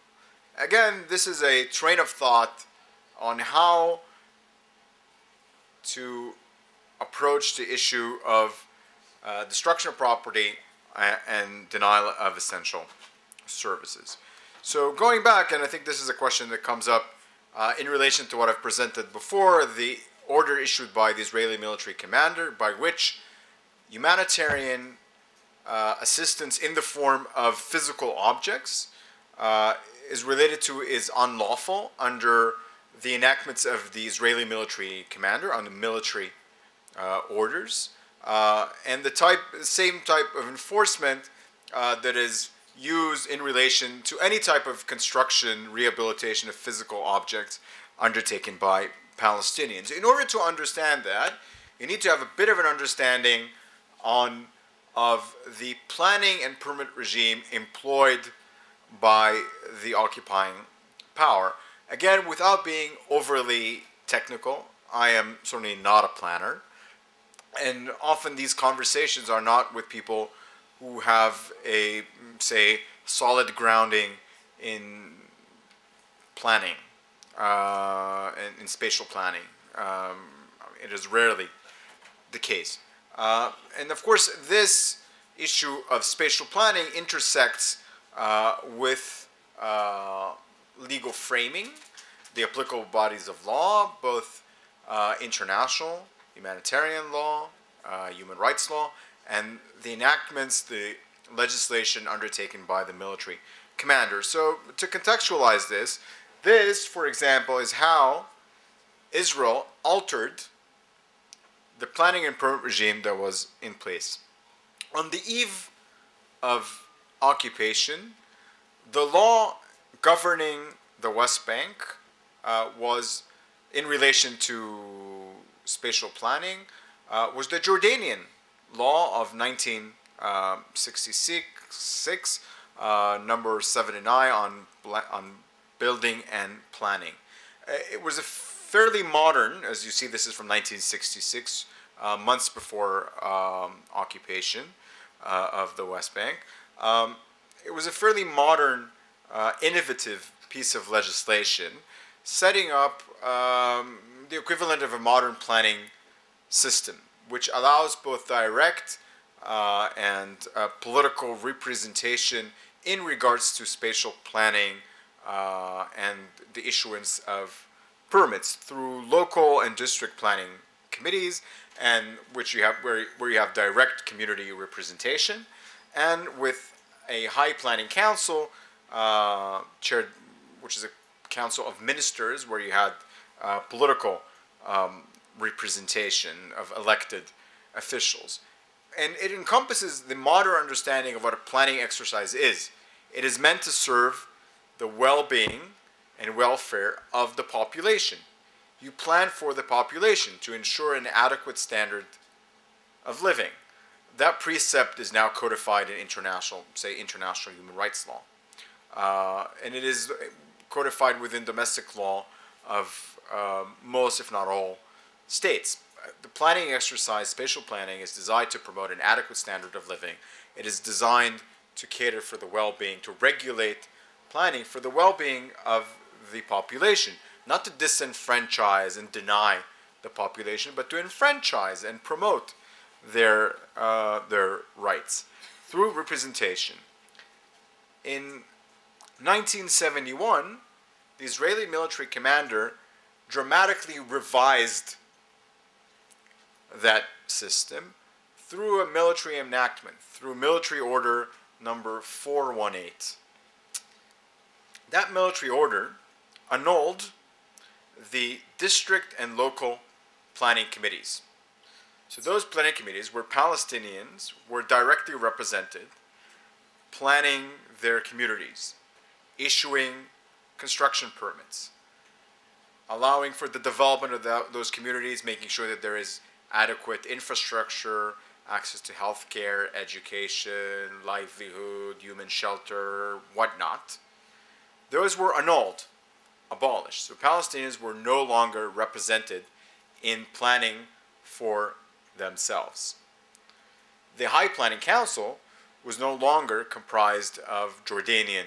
again, this is a train of thought on how to approach the issue of destruction of property and denial of essential services. So going back, and I think this is a question that comes up in relation to what I've presented before, the order issued by the Israeli military commander by which humanitarian assistance in the form of physical objects is related to is unlawful under the enactments of the Israeli military commander on the military orders, and the same type of enforcement that is used in relation to any type of construction, rehabilitation of physical objects undertaken by Palestinians. In order to understand that, you need to have a bit of an understanding of the planning and permit regime employed by the occupying power. Again, without being overly technical, I am certainly not a planner, and often these conversations are not with people who have a, say, solid grounding in planning, in spatial planning. It is rarely the case. And of course, this issue of spatial planning intersects with legal framing, the applicable bodies of law, both international, humanitarian law, human rights law, and the enactments, the legislation undertaken by the military commander. So to contextualize this, for example, is how Israel altered the planning and permit regime that was in place. On the eve of occupation, the law governing the West Bank was, in relation to spatial planning, was the Jordanian law of 1966, number 79 on building and planning. It was a fairly modern, as you see, this is from 1966, months before occupation of the West Bank. It was a fairly modern, innovative piece of legislation, setting up the equivalent of a modern planning system, which allows both direct and political representation in regards to spatial planning and the issuance of permits through local and district planning committees, and which you have where you have direct community representation, and with a high planning council chaired, which is a council of ministers, where you had political representation of elected officials. And it encompasses the modern understanding of what a planning exercise is. It is meant to serve the well-being and welfare of the population. You plan for the population to ensure an adequate standard of living. That precept is now codified in international human rights law. And it is codified within domestic law of most, if not all, states. the planning exercise, spatial planning, is designed to promote an adequate standard of living. It is designed to cater for the well-being, to regulate planning for the well-being of the population, not to disenfranchise and deny the population, but to enfranchise and promote their rights through representation. In 1971, the Israeli military commander dramatically revised that system through a military enactment, through military order number 418. That military order annulled the district and local planning committees. So those planning committees where Palestinians were directly represented, planning their communities, issuing construction permits, allowing for the development of those communities, making sure that there is adequate infrastructure, access to healthcare, education, livelihood, human shelter, whatnot. Those were annulled, abolished. So Palestinians were no longer represented in planning for themselves. The High Planning Council was no longer comprised of Jordanian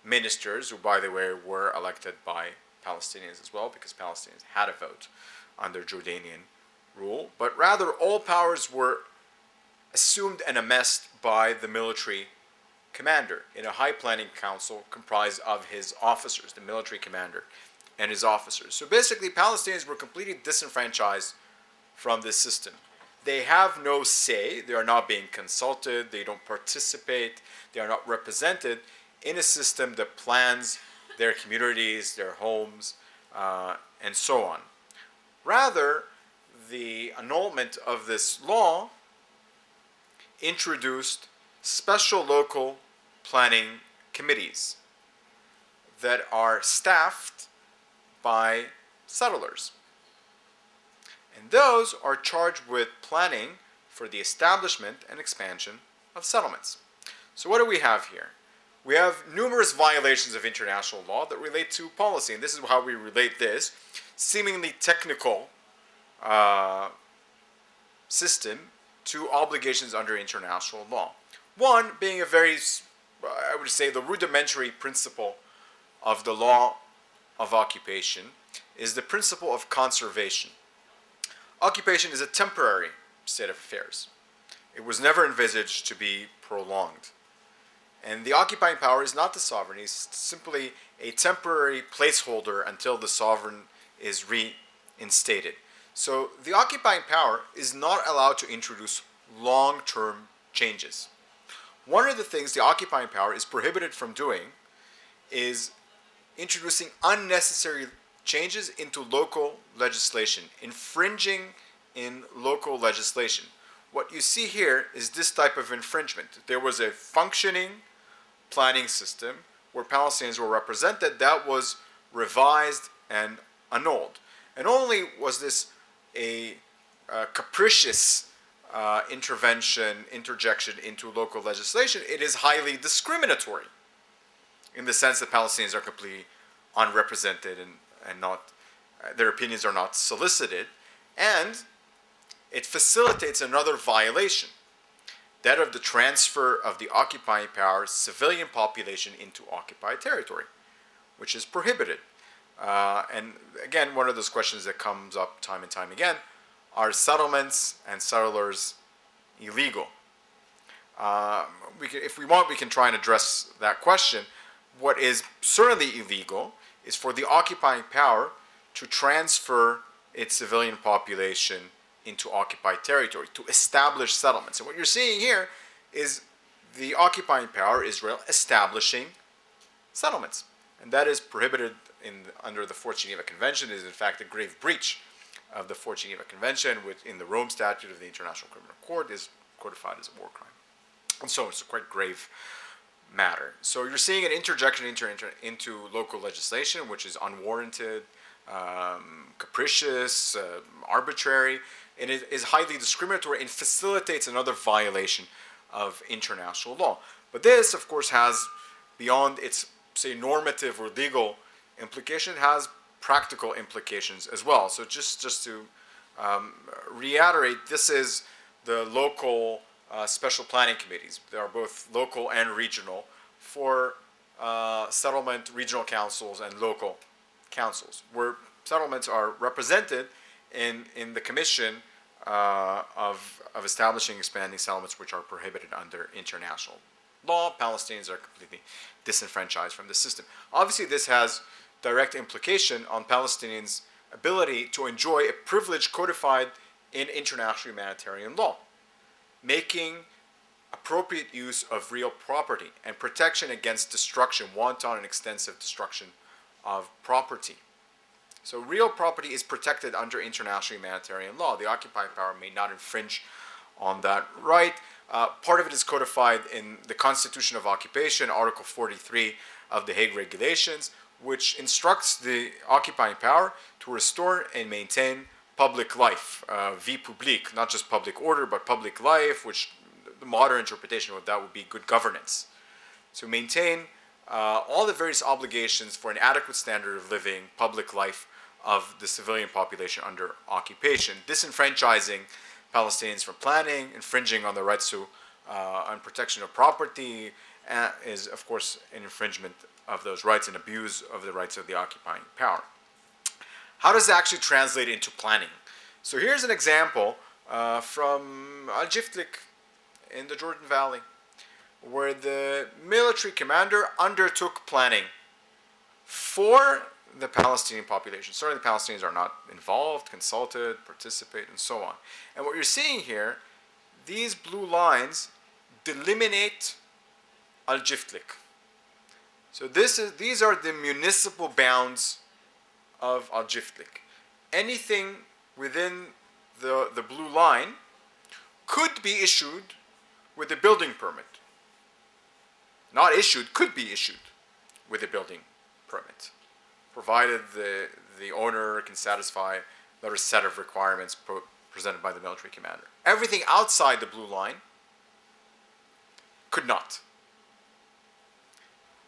ministers, who, by the way, were elected by Palestinians as well, because Palestinians had a vote under Jordanian rule, but rather all powers were assumed and amassed by the military commander in a high planning council comprised of his officers, the military commander and his officers. So basically, Palestinians were completely disenfranchised from this system. They have no say, they are not being consulted, they don't participate, they are not represented in a system that plans their communities, their homes, and so on. Rather, the annulment of this law introduced special local planning committees that are staffed by settlers. And those are charged with planning for the establishment and expansion of settlements. So what do we have here? We have numerous violations of international law that relate to policy, and this is how we relate this seemingly technical system to obligations under international law. One being a very, I would say, the rudimentary principle of the law of occupation is the principle of conservation. Occupation is a temporary state of affairs. It was never envisaged to be prolonged. And the occupying power is not the sovereign. It's simply a temporary placeholder until the sovereign is reinstated. So the occupying power is not allowed to introduce long-term changes. One of the things the occupying power is prohibited from doing is introducing unnecessary changes into local legislation, infringing in local legislation. What you see here is this type of infringement. There was a functioning planning system where Palestinians were represented that was revised and annulled. And only was this a capricious interjection into local legislation, it is highly discriminatory in the sense that Palestinians are completely unrepresented and not, their opinions are not solicited, and it facilitates another violation, that of the transfer of the occupying power's civilian population into occupied territory, which is prohibited. And again, one of those questions that comes up time and time again, are settlements and settlers illegal? If we want, we can try and address that question. What is certainly illegal is for the occupying power to transfer its civilian population into occupied territory, to establish settlements. And what you're seeing here is the occupying power, Israel, establishing settlements. And that is prohibited under the Fourth Geneva Convention. It is in fact a grave breach of the Fourth Geneva Convention, which in the Rome Statute of the International Criminal Court is codified as a war crime. And so it's a quite grave matter. So you're seeing an interjection into local legislation, which is unwarranted, capricious, arbitrary, and it is highly discriminatory and facilitates another violation of international law. But this, of course, has, beyond its, say, normative or legal implication, has practical implications as well. So just to reiterate, this is the local special planning committees. They are both local and regional for settlement regional councils and local councils, where settlements are represented in the commission of establishing expanding settlements which are prohibited under international law. Palestinians are completely disenfranchised from the system. Obviously, this has direct implication on Palestinians' ability to enjoy a privilege codified in international humanitarian law, making appropriate use of real property and protection against destruction, wanton and extensive destruction of property. So real property is protected under international humanitarian law. The occupying power may not infringe on that right. Part of it is codified in the Constitution of Occupation, Article 43 of the Hague Regulations, which instructs the occupying power to restore and maintain public life, vie publique, not just public order, but public life, which the modern interpretation of that would be good governance. To maintain all the various obligations for an adequate standard of living, public life of the civilian population under occupation, disenfranchising Palestinians from planning, infringing on the rights to on protection of property, is of course an infringement of those rights and abuse of the rights of the occupying power. How does that actually translate into planning? So here's an example from Al-Jiftlik in the Jordan Valley, where the military commander undertook planning for the Palestinian population. Certainly the Palestinians are not involved, consulted, participate, and so on. And what you're seeing here, these blue lines delineate Al-Jiftlik. So these are the municipal bounds of Al-Jiftlik. Anything within the blue line could be issued with a building permit. Not issued, could be issued with a building permit, provided the owner can satisfy another set of requirements presented by the military commander. Everything outside the blue line could not.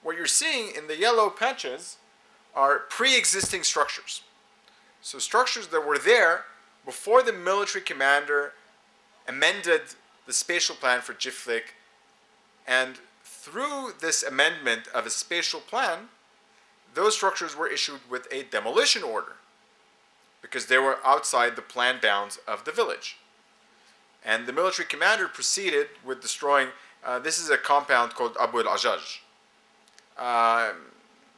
What you're seeing in the yellow patches are pre-existing structures. So structures that were there before the military commander amended the spatial plan for Jiflik, and through this amendment of a spatial plan, those structures were issued with a demolition order because they were outside the planned bounds of the village. And the military commander proceeded with destroying, this is a compound called Abu al-Ajaj.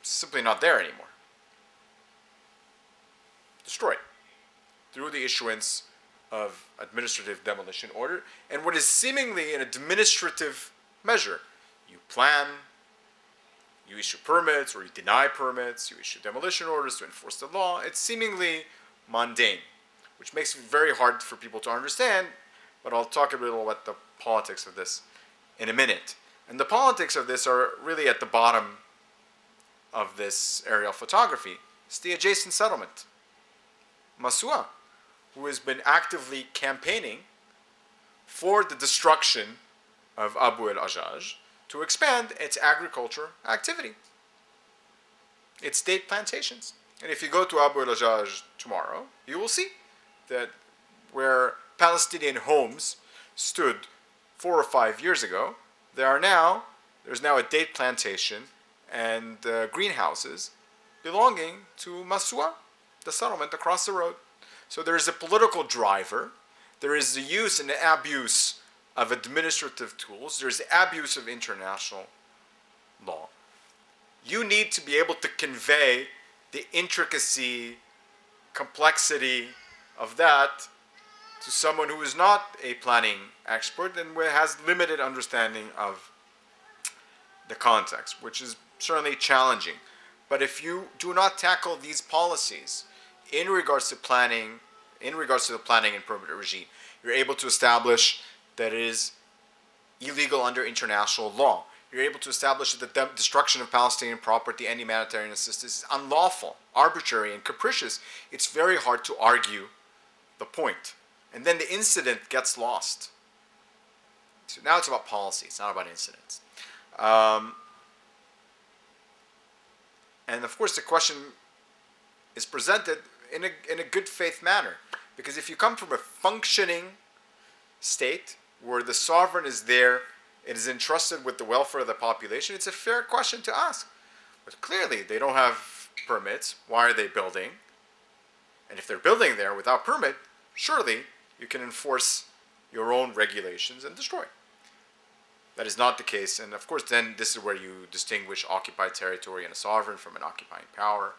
Simply not there anymore. Destroyed through the issuance of administrative demolition order. And what is seemingly an administrative measure, you plan, you issue permits or you deny permits, you issue demolition orders to enforce the law. It's seemingly mundane, which makes it very hard for people to understand, but I'll talk a little about the politics of this in a minute. And the politics of this are really at the bottom of this aerial photography. It's the adjacent settlement, Masua, who has been actively campaigning for the destruction of Abu al-Ajaj to expand its agriculture activity, its date plantations. And if you go to Abu al-Ajaj tomorrow, you will see that where Palestinian homes stood 4 or 5 years ago, there's now a date plantation and greenhouses belonging to Masua, the settlement across the road. So there is a political driver, there is the use and the abuse of administrative tools, there's the abuse of international law. You need to be able to convey the intricacy, complexity of that to someone who is not a planning expert and has limited understanding of the context, which is certainly challenging. But if you do not tackle these policies in regards to planning, in regards to the planning and permit regime, you're able to establish that it is illegal under international law. You're able to establish that the destruction of Palestinian property and humanitarian assistance is unlawful, arbitrary, and capricious. It's very hard to argue the point. And then the incident gets lost. So now it's about policy, it's not about incidents. And of course the question is presented in a good faith manner. Because if you come from a functioning state where the sovereign is there, it is entrusted with the welfare of the population, it's a fair question to ask. But clearly, they don't have permits. Why are they building? And if they're building there without permit, surely you can enforce your own regulations and destroy. That is not the case. And of course, then this is where you distinguish occupied territory and a sovereign from an occupying power,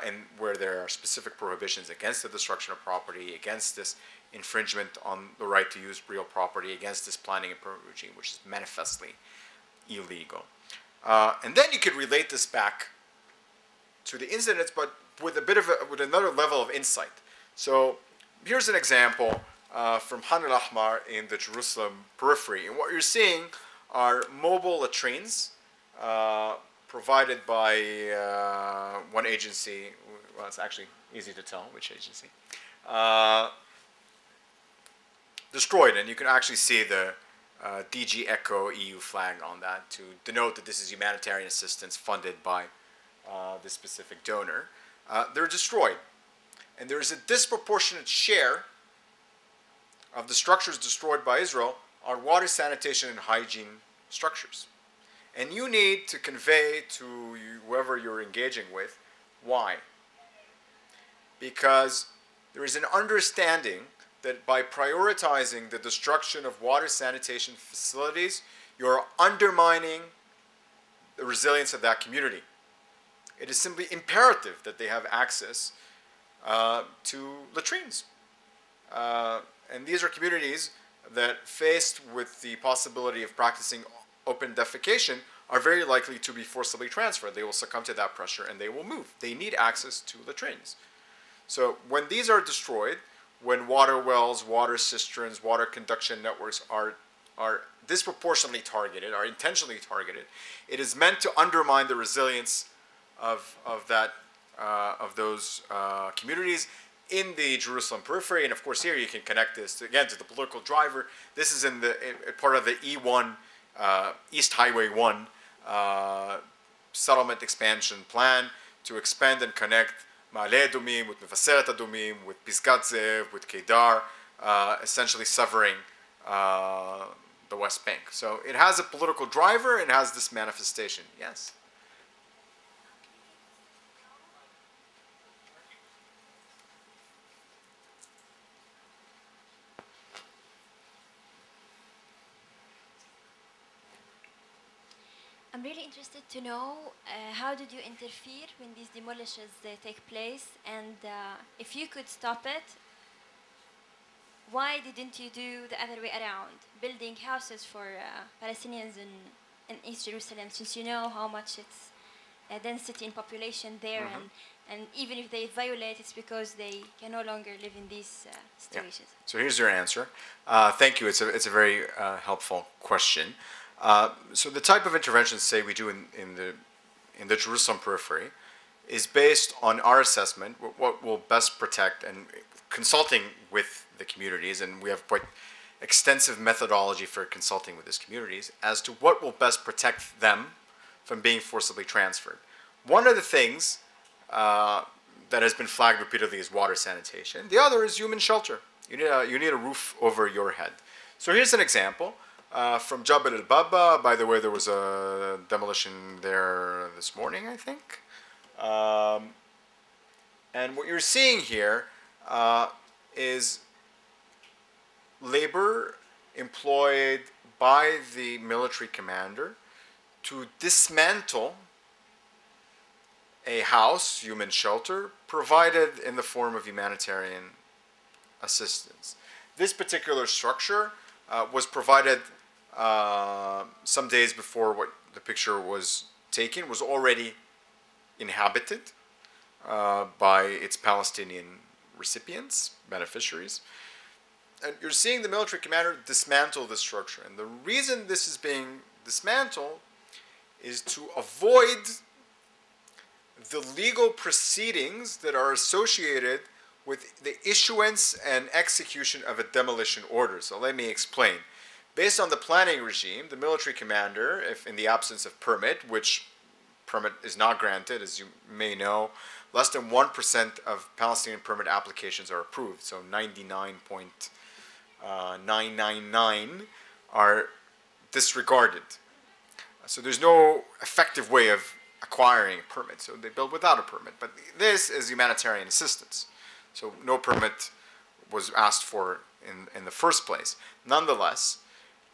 and where there are specific prohibitions against the destruction of property, against this infringement on the right to use real property, against this planning and permit regime, which is manifestly illegal. And then you could relate this back to the incidents, but with with another level of insight. So here's an example from Han al-Ahmar in the Jerusalem periphery. And what you're seeing are mobile latrines provided by one agency. Well, it's actually easy to tell which agency. Destroyed, and you can actually see the DG ECHO EU flag on that to denote that this is humanitarian assistance funded by this specific donor. They're destroyed. And there is a disproportionate share of the structures destroyed by Israel are water, sanitation, and hygiene structures. And you need to convey to whoever you're engaging with why. Because there is an understanding that by prioritizing the destruction of water sanitation facilities, you're undermining the resilience of that community. It is simply imperative that they have access to latrines. And these are communities that, faced with the possibility of practicing open defecation, are very likely to be forcibly transferred. They will succumb to that pressure and they will move. They need access to latrines. So when these are destroyed, when water wells, water cisterns, water conduction networks are disproportionately targeted, are intentionally targeted, it is meant to undermine the resilience of those communities in the Jerusalem periphery. And of course here you can connect this again to the political driver. This is in part of the E1, East Highway 1 settlement expansion plan to expand and connect Ma'ale Adumim with Mevaseret Adumim, with Pisgat Ze'ev, with Kedar, essentially severing the West Bank. So it has a political driver, it has this manifestation. Yes? I'm really interested to know how did you interfere when these demolishes take place, and if you could stop it, why didn't you do the other way around, building houses for Palestinians in East Jerusalem, since you know how much it's a density in population there, and even if they violate, it's because they can no longer live in these situations. Yeah. So here's your answer. Thank you. It's a very helpful question. So the type of interventions, say, we do in the Jerusalem periphery is based on our assessment, what will best protect, and consulting with the communities, and we have quite extensive methodology for consulting with these communities as to what will best protect them from being forcibly transferred. One of the things that has been flagged repeatedly is water sanitation. The other is human shelter. You need a roof over your head. So here's an example. From Jabal al-Baba, by the way, there was a demolition there this morning, I think. And what you're seeing here is labor employed by the military commander to dismantle a house, human shelter, provided in the form of humanitarian assistance. This particular structure was provided some days before what the picture was taken, was already inhabited by its Palestinian recipients, beneficiaries. And you're seeing the military commander dismantle the structure. And the reason this is being dismantled is to avoid the legal proceedings that are associated with the issuance and execution of a demolition order. So let me explain. Based on the planning regime, the military commander, if in the absence of permit, which permit is not granted, as you may know, less than 1% of Palestinian permit applications are approved. So 99.999 are disregarded. So there's no effective way of acquiring a permit. So they build without a permit. But this is humanitarian assistance. So no permit was asked for in the first place. Nonetheless,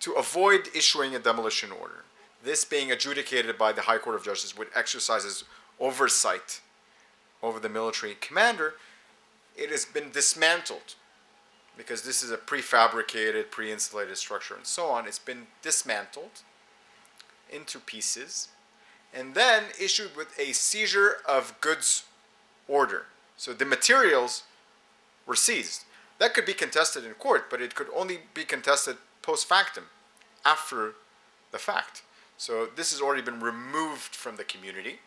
to avoid issuing a demolition order, this being adjudicated by the High Court of Justice, which exercises oversight over the military commander, it has been dismantled because this is a prefabricated, pre-insulated structure and so on. It's been dismantled into pieces and then issued with a seizure of goods order. So the materials were seized. That could be contested in court, but it could only be contested post factum, after the fact. So this has already been removed from the community.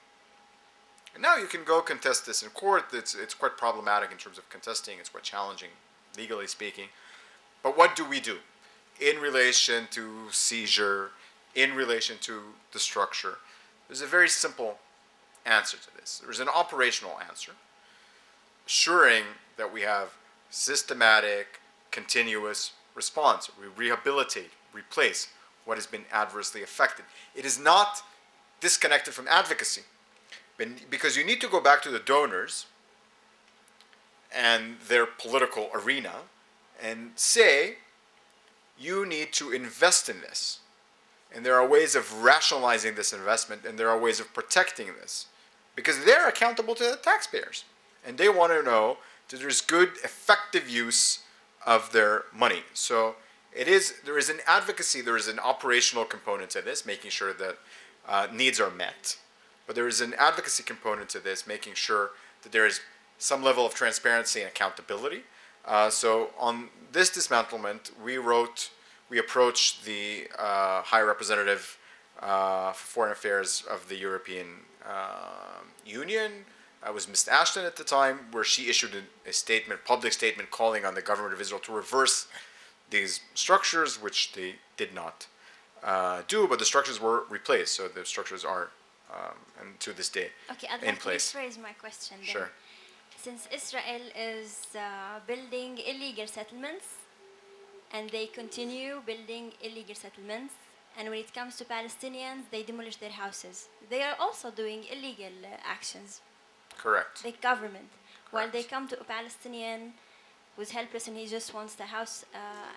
And now you can go contest this in court. It's quite problematic in terms of contesting. It's quite challenging, legally speaking. But what do we do in relation to seizure, in relation to the structure? There's a very simple answer to this. There's an operational answer, assuring that we have systematic, continuous response. We rehabilitate, replace what has been adversely affected. It is not disconnected from advocacy, because you need to go back to the donors and their political arena and say, you need to invest in this. And there are ways of rationalizing this investment, and there are ways of protecting this, because they're accountable to the taxpayers. And they want to know that there's good, effective use of their money. So there is an advocacy, there is an operational component to this, making sure that needs are met. But there is an advocacy component to this, making sure that there is some level of transparency and accountability. So on this dismantlement, we approached the High Representative for Foreign Affairs of the European Union. I was Ms. Ashton at the time, where she issued a statement, public statement, calling on the government of Israel to reverse these structures, which they did not do, but the structures were replaced. So the structures are, and to this day, Okay, I'd in like to place. rephrase my question then. Sure. Since Israel is building illegal settlements, and they continue building illegal settlements, and when it comes to Palestinians, they demolish their houses. They are also doing illegal actions. Correct. The government. While they Correct. come to a Palestinian who's helpless and he just wants the house,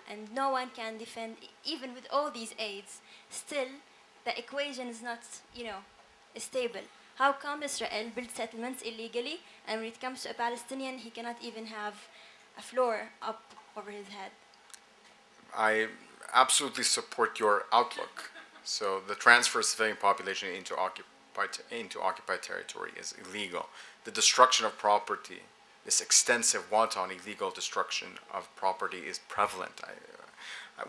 and no one can defend, even with all these aids, still the equation is not, stable. How come Israel built settlements illegally, and when it comes to a Palestinian, he cannot even have a floor up over his head? I absolutely support your outlook. So the transfer of civilian population into occupied territory is illegal. The destruction of property, this extensive, wanton, illegal destruction of property is prevalent.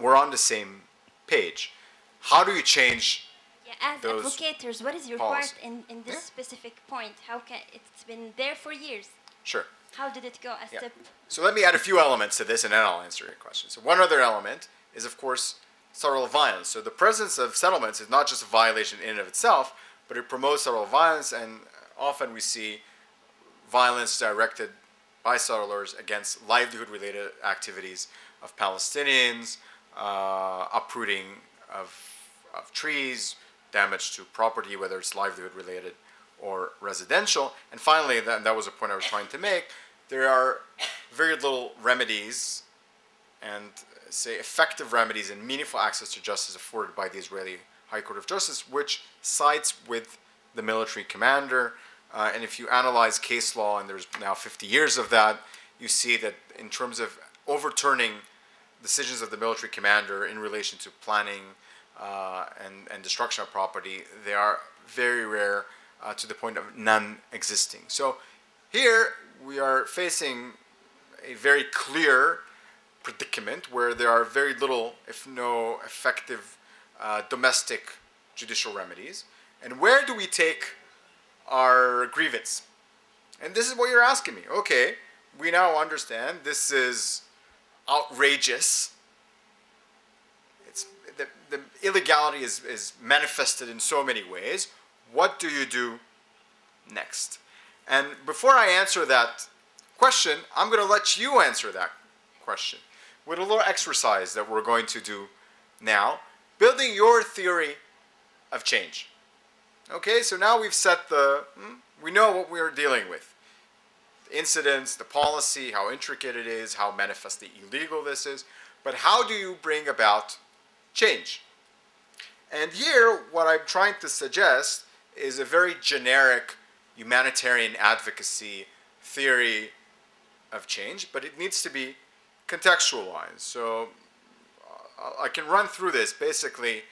We're on the same page. How do you change Yeah, as those advocators, what is your policies? part in this Yeah. specific point? How can it's been there for years? Sure. How did it go a Yeah. step? So let me add a few elements to this, and then I'll answer your question. So one other element is, of course, subtle violence. So the presence of settlements is not just a violation in and of itself, but it promotes subtle violence, and often we see violence directed by settlers against livelihood-related activities of Palestinians, uprooting of trees, damage to property, whether it's livelihood-related or residential. And finally, that was a point I was trying to make, there are very little remedies and, say, effective remedies and meaningful access to justice afforded by the Israeli High Court of Justice, which sides with the military commander. And if you analyze case law, and there's now 50 years of that, you see that in terms of overturning decisions of the military commander in relation to planning and destruction of property, they are very rare to the point of non-existing. So here we are facing a very clear predicament where there are very little, if no effective, domestic judicial remedies. And where do we take our grievance? And this is what you're asking me. Okay, we now understand this is outrageous. It's the illegality is manifested in so many ways. What do you do next? And before I answer that question, I'm going to let you answer that question with a little exercise that we're going to do now, building your theory of change. Okay, so now we've set we know what we're dealing with. The incidents, the policy, how intricate it is, how manifestly illegal this is, but how do you bring about change? And here, what I'm trying to suggest is a very generic humanitarian advocacy theory of change, but it needs to be contextualized. So I can run through this. Basically,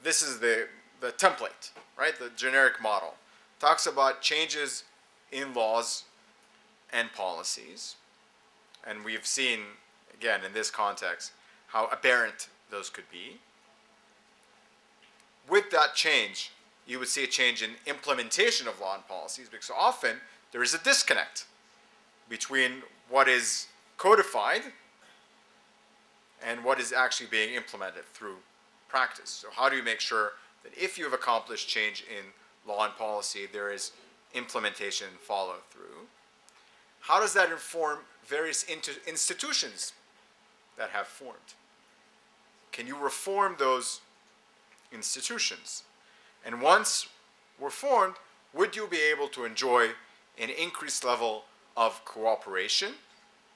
this is the template, right? The generic model. Talks about changes in laws and policies. And we've seen, again, in this context, how aberrant those could be. With that change, you would see a change in implementation of law and policies, because often there is a disconnect between what is codified and what is actually being implemented through practice. So how do you make sure that if you have accomplished change in law and policy, there is implementation and follow through? How does that inform various institutions that have formed? Can you reform those institutions? And once we're formed, would you be able to enjoy an increased level of cooperation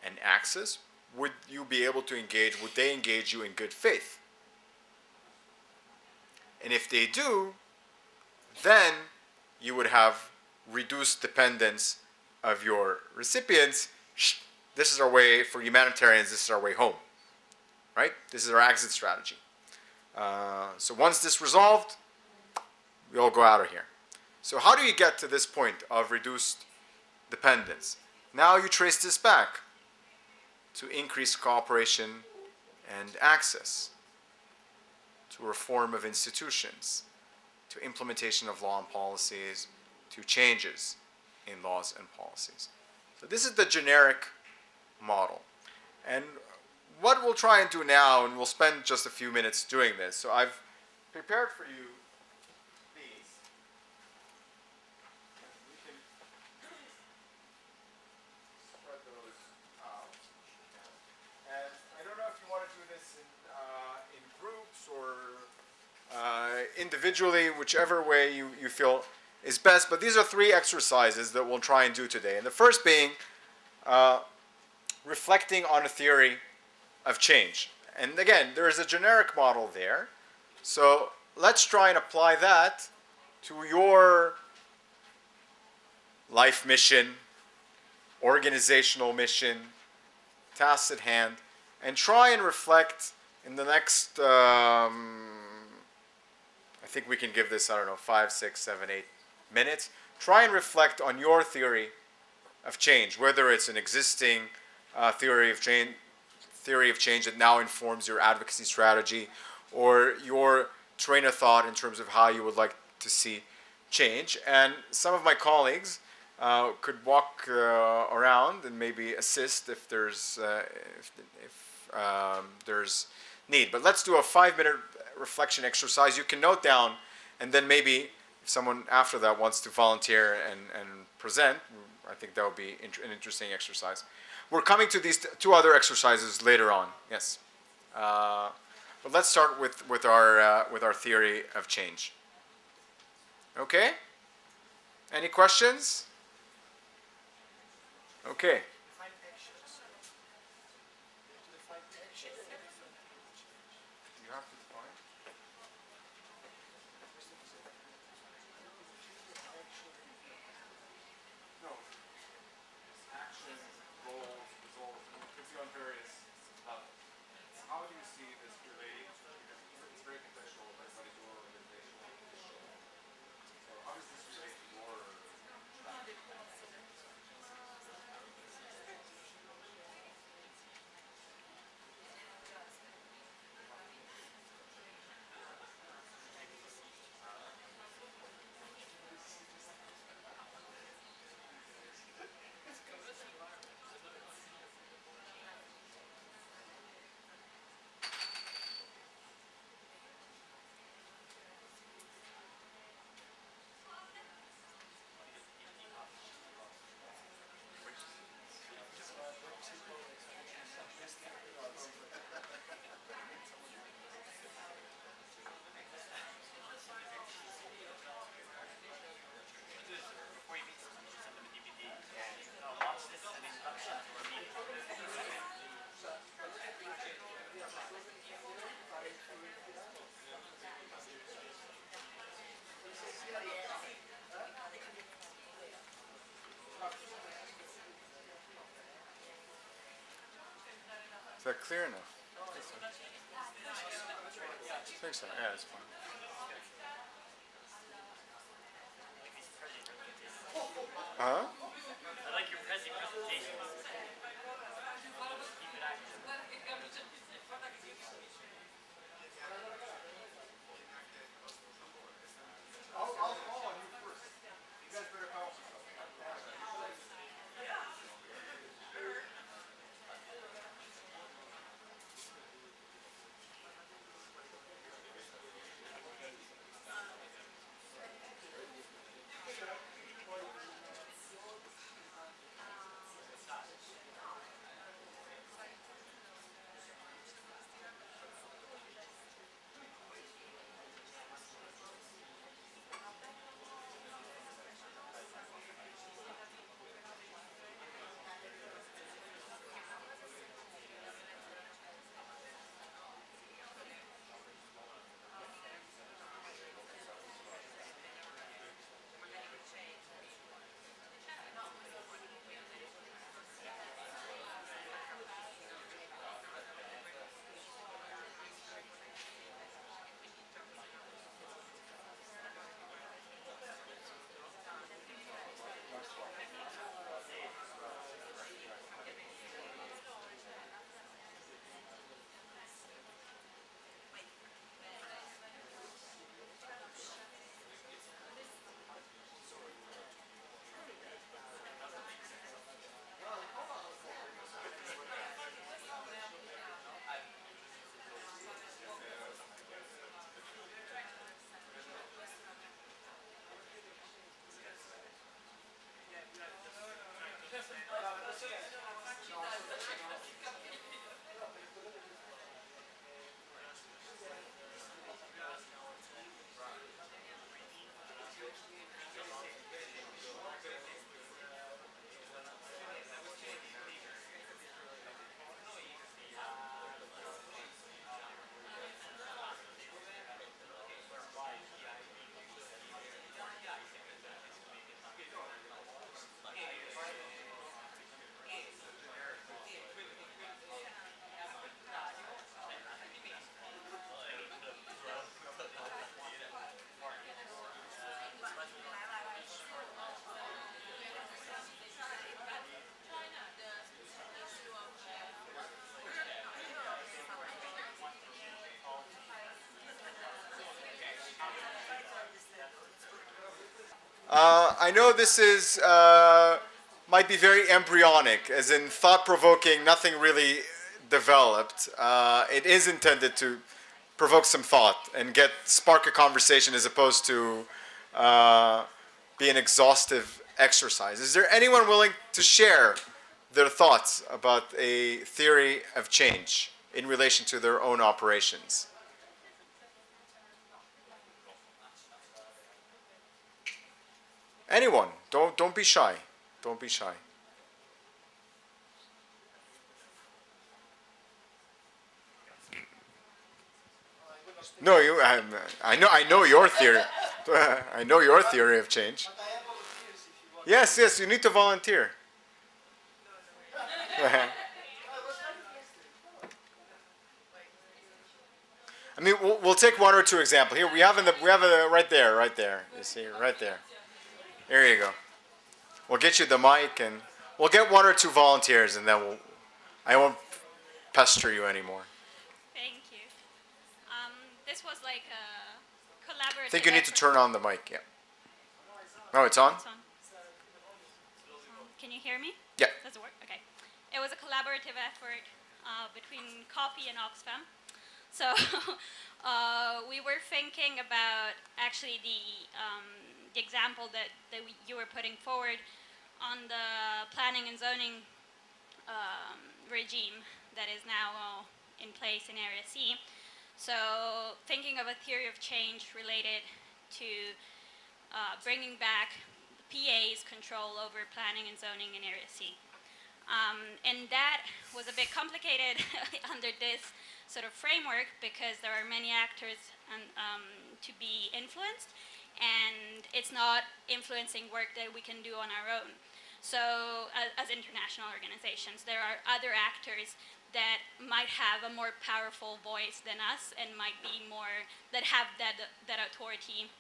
and access? Would you be able to engage, would they engage you in good faith? And if they do, then you would have reduced dependence of your recipients. This is our way, for humanitarians, this is our way home, right? This is our exit strategy. So once this resolved, we all go out of here. So how do you get to this point of reduced dependence? Now you trace this back to increased cooperation and access, to reform of institutions, to implementation of law and policies, to changes in laws and policies. So this is the generic model. And what we'll try and do now, and we'll spend just a few minutes doing this. So I've prepared for you these. We can spread those out. And I don't know if you want to do this in groups or individually, whichever way you feel is best. But these are 3 exercises that we'll try and do today. And the first being reflecting on a theory of change. And again, there is a generic model there. So let's try and apply that to your life mission, organizational mission, tasks at hand, and try and reflect in the next, I think we can give this, 5, 6, 7, 8 minutes. Try and reflect on your theory of change, whether it's an existing theory of change that now informs your advocacy strategy, or your train of thought in terms of how you would like to see change. And some of my colleagues could walk around and maybe assist if there's there's need. But let's do a 5-minute reflection exercise. You can note down, and then maybe if someone after that wants to volunteer and present, I think that would be an interesting exercise. We're coming to these 2 other exercises later on. Yes, but let's start with our theory of change. Okay. Any questions? Okay. You have to define. No. Action, goals, results. It could be on various levels. How do you see this relating to? Because it's very contextual, but what is your organizational mission? So how does this relate to your? that clear enough? I think so. Yeah, it's fine. Huh? I like your presentation. I know this is might be very embryonic, as in thought-provoking, nothing really developed. It is intended to provoke some thought and spark a conversation as opposed to be an exhaustive exercise. Is there anyone willing to share their thoughts about a theory of change in relation to their own operations? Anyone. Don't be shy. Don't be shy. No, I know your theory. I know your theory of change. Yes, yes, you need to volunteer. I mean, we'll take one or two examples. Here we have right there. You see, right there. There you go. We'll get you the mic, and we'll get one or two volunteers, and then I won't pester you anymore. Thank you. This was like a collaborative I think you need to effort. turn on the mic. Yeah. Oh, it's on? It's on. Can you hear me? Yeah. Does it work? Okay. It was a collaborative effort between Coffee and Oxfam. So we were thinking about actually the example that you were putting forward on the planning and zoning regime that is now in place in Area C. So thinking of a theory of change related to bringing back the PA's control over planning and zoning in Area C. And that was a bit complicated under this sort of framework because there are many actors to be influenced, and it's not influencing work that we can do on our own. So as international organizations, there are other actors that might have a more powerful voice than us and might be more, that have that authority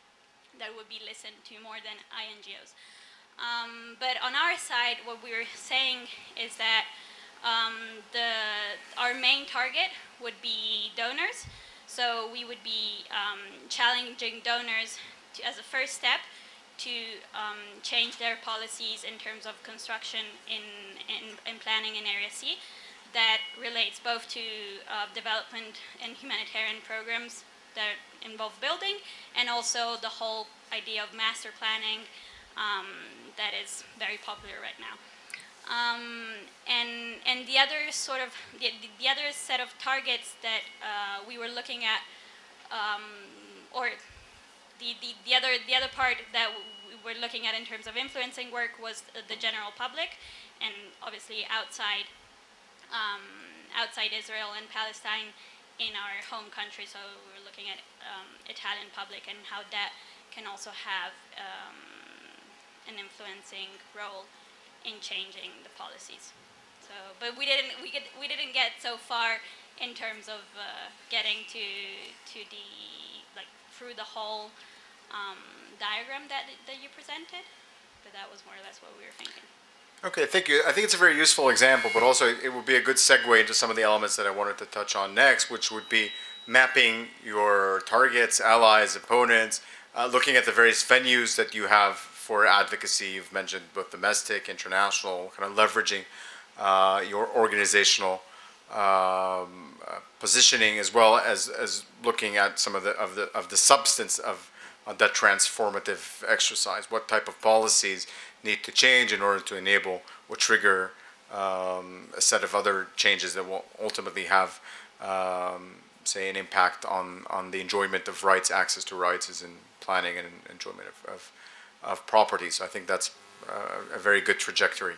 that would be listened to more than INGOs. But on our side, what we're saying is that our main target would be donors. So we would be challenging donors as a first step to change their policies in terms of construction in planning in Area C. That relates both to development and humanitarian programs that involve building, and also the whole idea of master planning that is very popular right now. And the other sort of the other set of targets that we were looking at, or the other part that we were looking at in terms of influencing work was the general public, and obviously outside Israel and Palestine in our home country. So we were looking at Italian public and how that can also have an influencing role in changing the policies. So, but we didn't get so far in terms of getting to the, like, through the whole diagram that you presented. But that was more or less what we were thinking. Okay, thank you. I think it's a very useful example, but also it would be a good segue into some of the elements that I wanted to touch on next, which would be mapping your targets, allies, opponents, looking at the various venues that you have for advocacy. You've mentioned both domestic, international, kind of leveraging your organizational positioning, as well as looking at some of the substance of that transformative exercise. What type of policies need to change in order to enable or trigger a set of other changes that will ultimately have, say, an impact on the enjoyment of rights, access to rights, as in planning and enjoyment of property. So I think that's a very good trajectory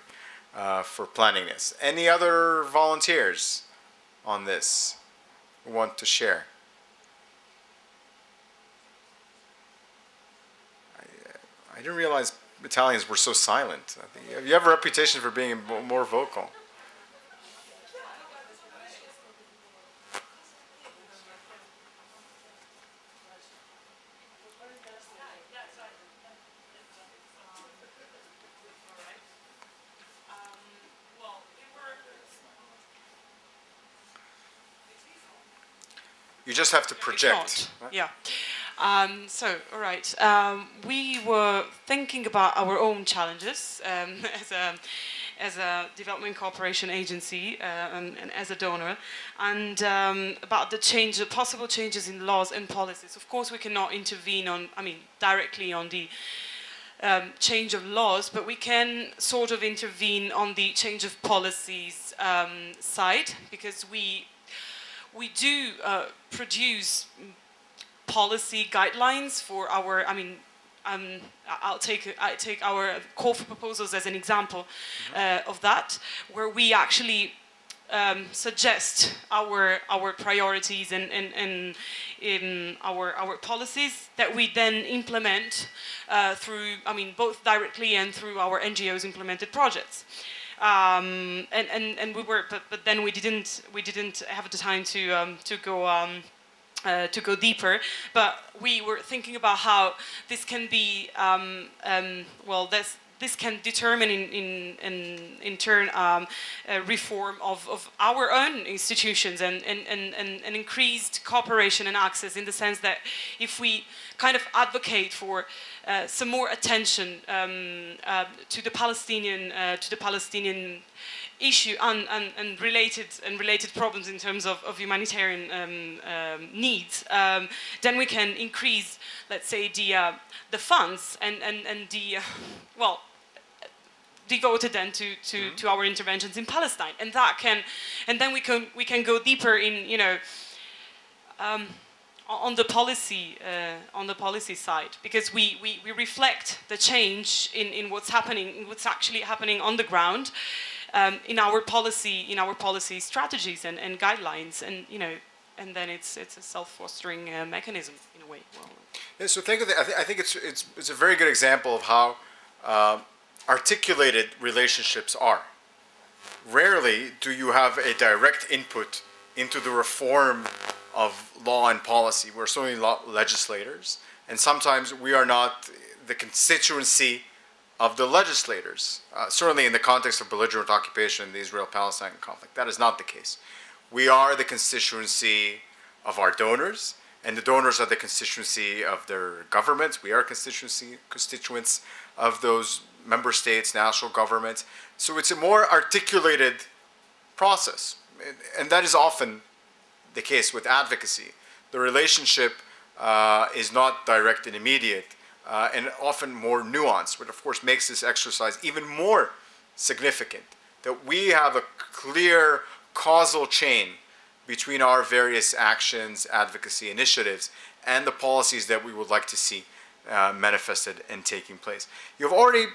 for planning this. Any other volunteers on this who want to share? I didn't realize Italians were so silent. I think you have a reputation for being more vocal. You just have to project. Yeah. All right. We were thinking about our own challenges as a development cooperation agency and as a donor, and about the possible changes in laws and policies. Of course, we cannot intervene directly on the change of laws, but we can sort of intervene on the change of policies side, because we do produce policy guidelines for our, I take our call for proposals as an example of that, where we actually suggest our priorities and our policies that we then implement through, both directly and through our NGOs implemented projects. And we were, but then we didn't have the time to go deeper, but we were thinking about how this can be, this can determine in turn a reform of our own institutions and increased cooperation and access, in the sense that if we kind of advocate for some more attention to the Palestinian issue and related problems in terms of humanitarian needs, then we can increase, let's say, the funds and the devoted then to our interventions in Palestine, and then we can go deeper in on the policy side, because we reflect the change in what's actually happening on the ground. In our policy strategies and guidelines, and then it's a self-fostering mechanism in a way. Well, yeah, so I think it's a very good example of how articulated relationships are. rarely do you have a direct input into the reform of law and policy. We're certainly legislators, and sometimes we are not the constituency of the legislators. Certainly in the context of belligerent occupation in the Israel-Palestine conflict, that is not the case. We are the constituency of our donors, and the donors are the constituency of their governments. We are constituents of those member states, national governments. So it's a more articulated process. And that is often the case with advocacy. The relationship is not direct and immediate, and often more nuanced, which of course makes this exercise even more significant. That we have a clear causal chain between our various actions, advocacy initiatives, and the policies that we would like to see manifested and taking place. You've already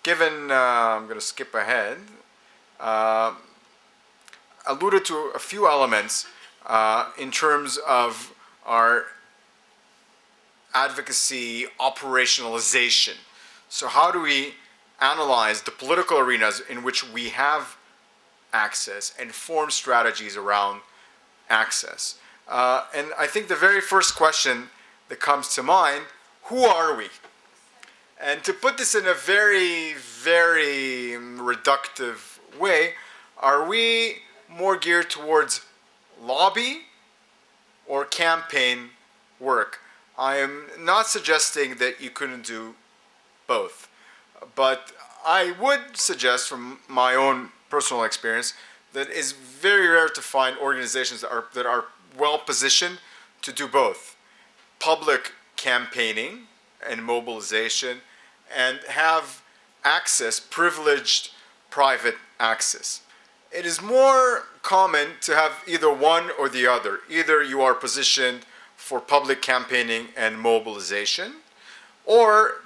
given, I'm going to skip ahead, alluded to a few elements in terms of our advocacy operationalization. So how do we analyze the political arenas in which we have access and form strategies around access? And I think the very first question that comes to mind, who are we? And to put this in a very, very reductive way, are we more geared towards lobby or campaign work? I am not suggesting that you couldn't do both, but I would suggest from my own personal experience that it's very rare to find organizations that are well positioned to do both public campaigning and mobilization and have access, privileged private access. It is more common to have either one or the other. Either you are positioned for public campaigning and mobilization, or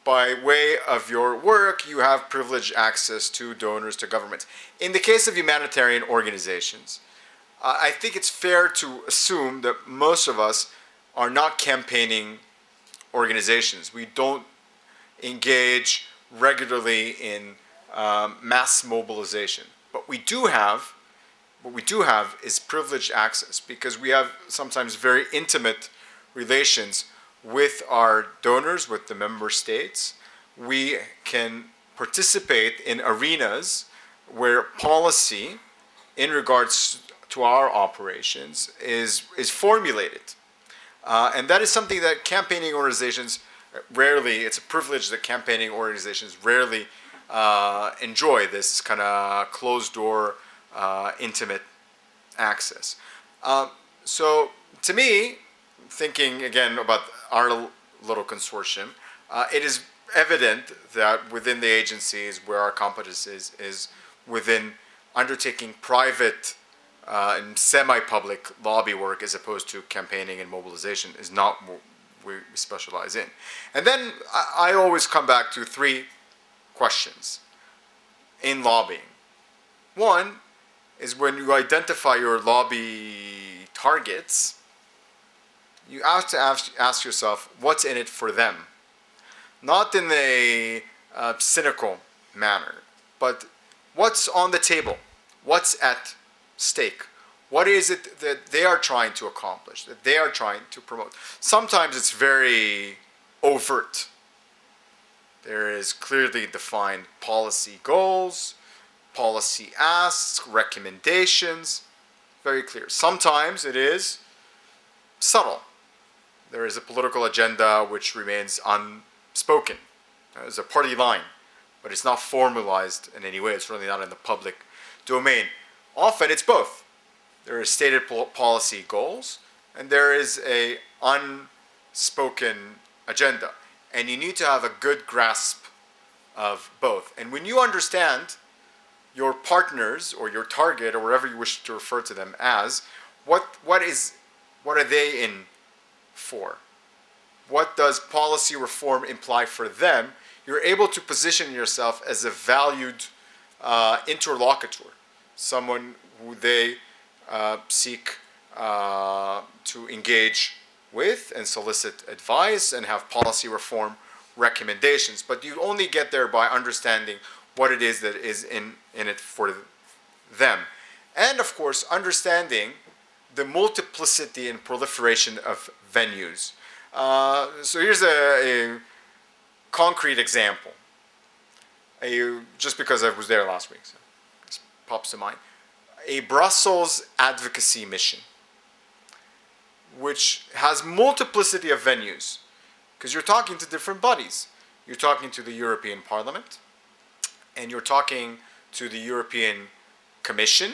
by way of your work, you have privileged access to donors, to governments. In the case of humanitarian organizations, I think it's fair to assume that most of us are not campaigning organizations. We don't engage regularly in mass mobilization. But what we do have is privileged access, because we have sometimes very intimate relations with our donors, with the member states. We can participate in arenas where policy in regards to our operations is formulated. And that is something that campaigning organizations rarely, it's a privilege that campaigning organizations rarely enjoy, this kind of closed door, intimate access. So to me, thinking again about our little consortium, it is evident that within the agencies where our competence is within undertaking private and semi-public lobby work as opposed to campaigning and mobilization is not what we specialize in. And then I always come back to three questions in lobbying. One is when you identify your lobby targets, you have to ask yourself, what's in it for them? Not in a cynical manner, but what's on the table? What's at stake? What is it that they are trying to accomplish, that they are trying to promote? Sometimes it's very overt. There is clearly defined policy goals, policy asks, recommendations, very clear. Sometimes it is subtle. There is a political agenda which remains unspoken. There's a party line, but it's not formalized in any way. It's really not in the public domain. Often it's both. There are stated policy goals, and there is a unspoken agenda. And you need to have a good grasp of both. And when you understand your partners or your target or whatever you wish to refer to them as, what are they in for? What does policy reform imply for them? You're able to position yourself as a valued interlocutor, someone who they seek to engage with and solicit advice and have policy reform recommendations. But you only get there by understanding what it is that is in it for them. And of course, understanding the multiplicity and proliferation of venues. So here's a concrete example. Just because I was there last week, so this pops to mind. A Brussels advocacy mission, which has multiplicity of venues, because you're talking to different bodies. You're talking to the European Parliament, and you're talking to the European Commission,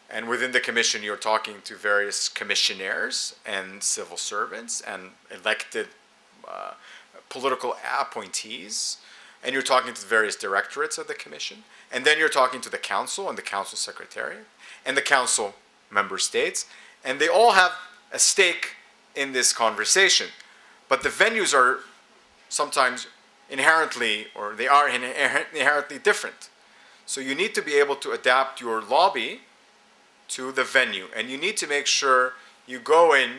and within the Commission you're talking to various commissionaires and civil servants and elected political appointees, and you're talking to the various directorates of the Commission, and then you're talking to the Council and the Council Secretariat and the Council member states, and they all have a stake in this conversation. But the venues are sometimes inherently, or they are inherently different. So you need to be able to adapt your lobby to the venue, and you need to make sure you go in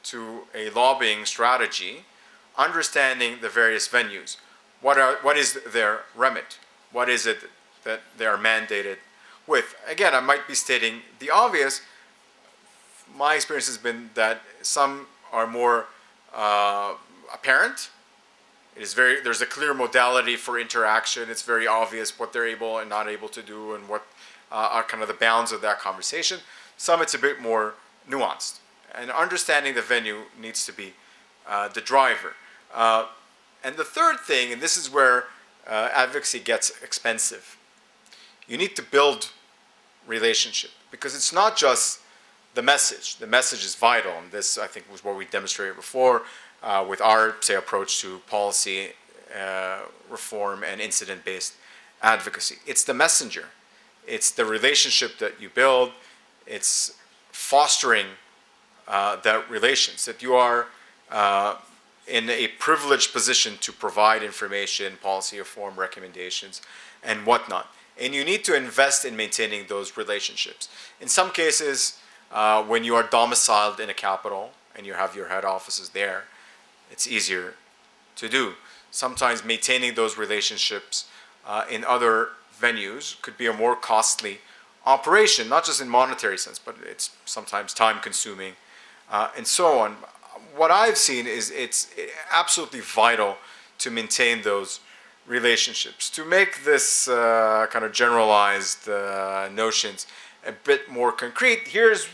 to a lobbying strategy understanding the various venues. What is their remit? What is it that they are mandated with? Again, I might be stating the obvious. My experience has been that some are more apparent. There's a clear modality for interaction. It's very obvious what they're able and not able to do, and what are kind of the bounds of that conversation. Some it's a bit more nuanced. And understanding the venue needs to be the driver. And the third thing, and this is where advocacy gets expensive, you need to build relationship, because it's not just the message. The message is vital, and this, I think, was what we demonstrated before with our, say, approach to policy reform and incident-based advocacy. It's the messenger. It's the relationship that you build. It's fostering that relations, that you are in a privileged position to provide information, policy reform recommendations, and whatnot. And you need to invest in maintaining those relationships. In some cases, when you are domiciled in a capital and you have your head offices there, it's easier to do. Sometimes maintaining those relationships in other venues could be a more costly operation, not just in monetary sense, but it's sometimes time consuming and so on. What I've seen is it's absolutely vital to maintain those relationships. To make this kind of generalized notions a bit more concrete, here's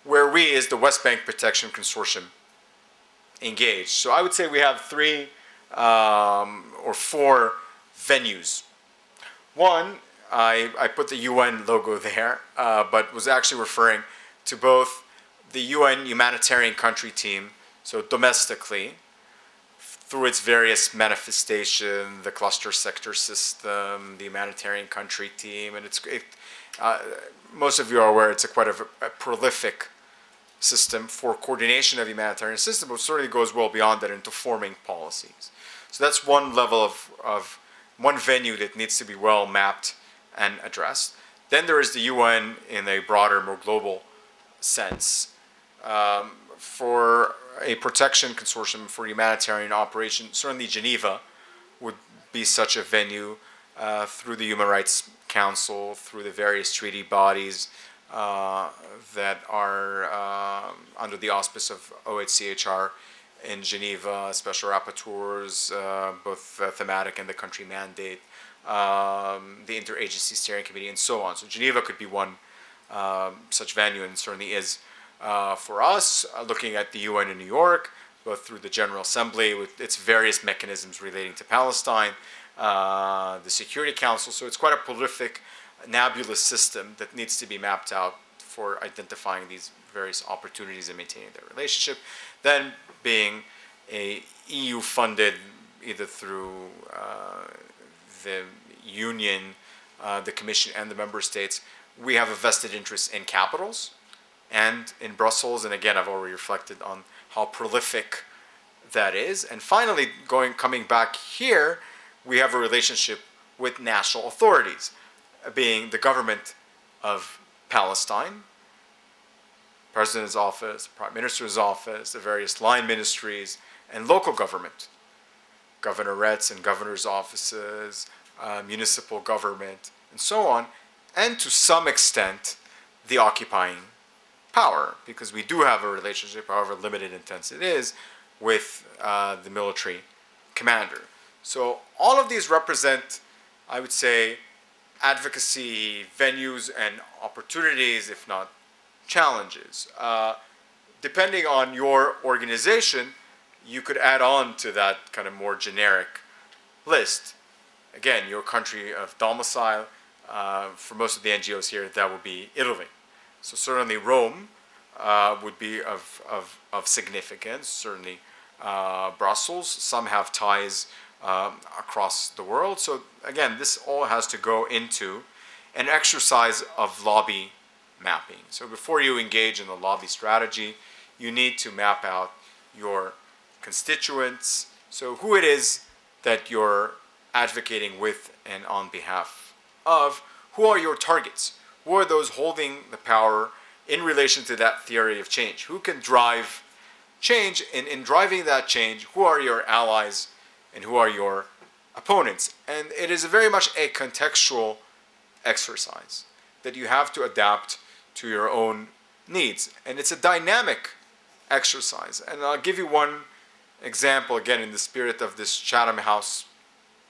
where we, as the West Bank Protection Consortium, engage. So I would say we have 3 or 4 venues. One, I put the UN logo there, but was actually referring to both the UN humanitarian country team, so domestically, through its various manifestations, the cluster sector system, the humanitarian country team, and most of you are aware it's quite a prolific system for coordination of the humanitarian system, but certainly goes well beyond that into forming policies. So that's one level of one venue that needs to be well mapped and addressed. Then there is the UN in a broader, more global sense. For a protection consortium for humanitarian operation, certainly Geneva would be such a venue, through the Human Rights Council, through the various treaty bodies that are under the auspice of OHCHR in Geneva, special rapporteurs, both thematic and the country mandate, the interagency steering committee, and so on. So Geneva could be one such venue, and certainly is for us, looking at the UN in New York, both through the General Assembly with its various mechanisms relating to Palestine, the Security Council. So it's quite a prolific, nebulous system that needs to be mapped out for identifying these various opportunities and maintaining their relationship. Then being a EU-funded, either through the Union, the Commission, and the Member States, we have a vested interest in capitals and in Brussels. And again, I've already reflected on how prolific that is. And finally, coming back here, we have a relationship with national authorities, being the government of Palestine, President's office, Prime Minister's office, the various line ministries, and local government, governorates and governors' offices, municipal government, and so on, and to some extent the occupying power, because we do have a relationship, however limited intense it is, with the military commander. So all of these represent, I would say, advocacy venues and opportunities, if not challenges. Depending on your organization, you could add on to that kind of more generic list. Again, your country of domicile, for most of the NGOs here, that would be Italy. So certainly Rome would be of significance, certainly Brussels. Some have ties across the world. So again, this all has to go into an exercise of lobby mapping. So before you engage in the lobby strategy, you need to map out your constituents, so who it is that you're advocating with and on behalf of. Who are your targets? Who are those holding the power in relation to that theory of change? Who can drive change? And in driving that change, who are your allies and who are your opponents? And it is very much a contextual exercise that you have to adapt to your own needs. And it's a dynamic exercise. And I'll give you one example, again, in the spirit of this Chatham House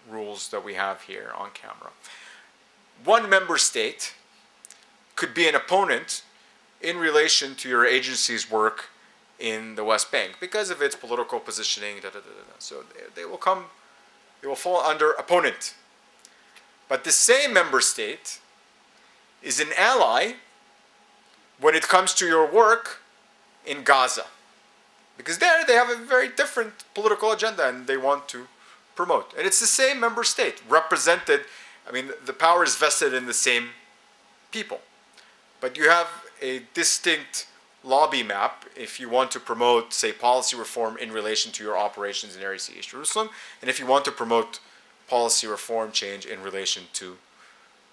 rules that we have here on camera. One member state could be an opponent in relation to your agency's work in the West Bank because of its political positioning. So they will fall under opponent. But the same member state is an ally when it comes to your work in Gaza. Because there they have a very different political agenda and they want to promote. And it's the same member state represented. I mean, the power is vested in the same people. But you have a distinct lobby map if you want to promote, say, policy reform in relation to your operations in Area C, East Jerusalem, and if you want to promote policy reform change in relation to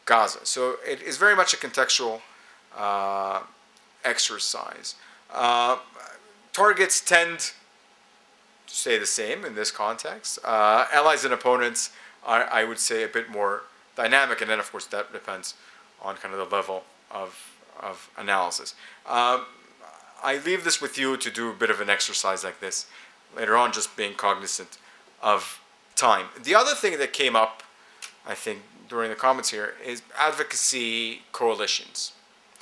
Gaza. So it is very much a contextual exercise. Targets tend to stay the same in this context. Allies and opponents are, I would say, a bit more dynamic, and then of course that depends on kind of the level of analysis. I leave this with you to do a bit of an exercise like this later on, just being cognizant of time. The other thing that came up, I think, during the comments here is advocacy coalitions.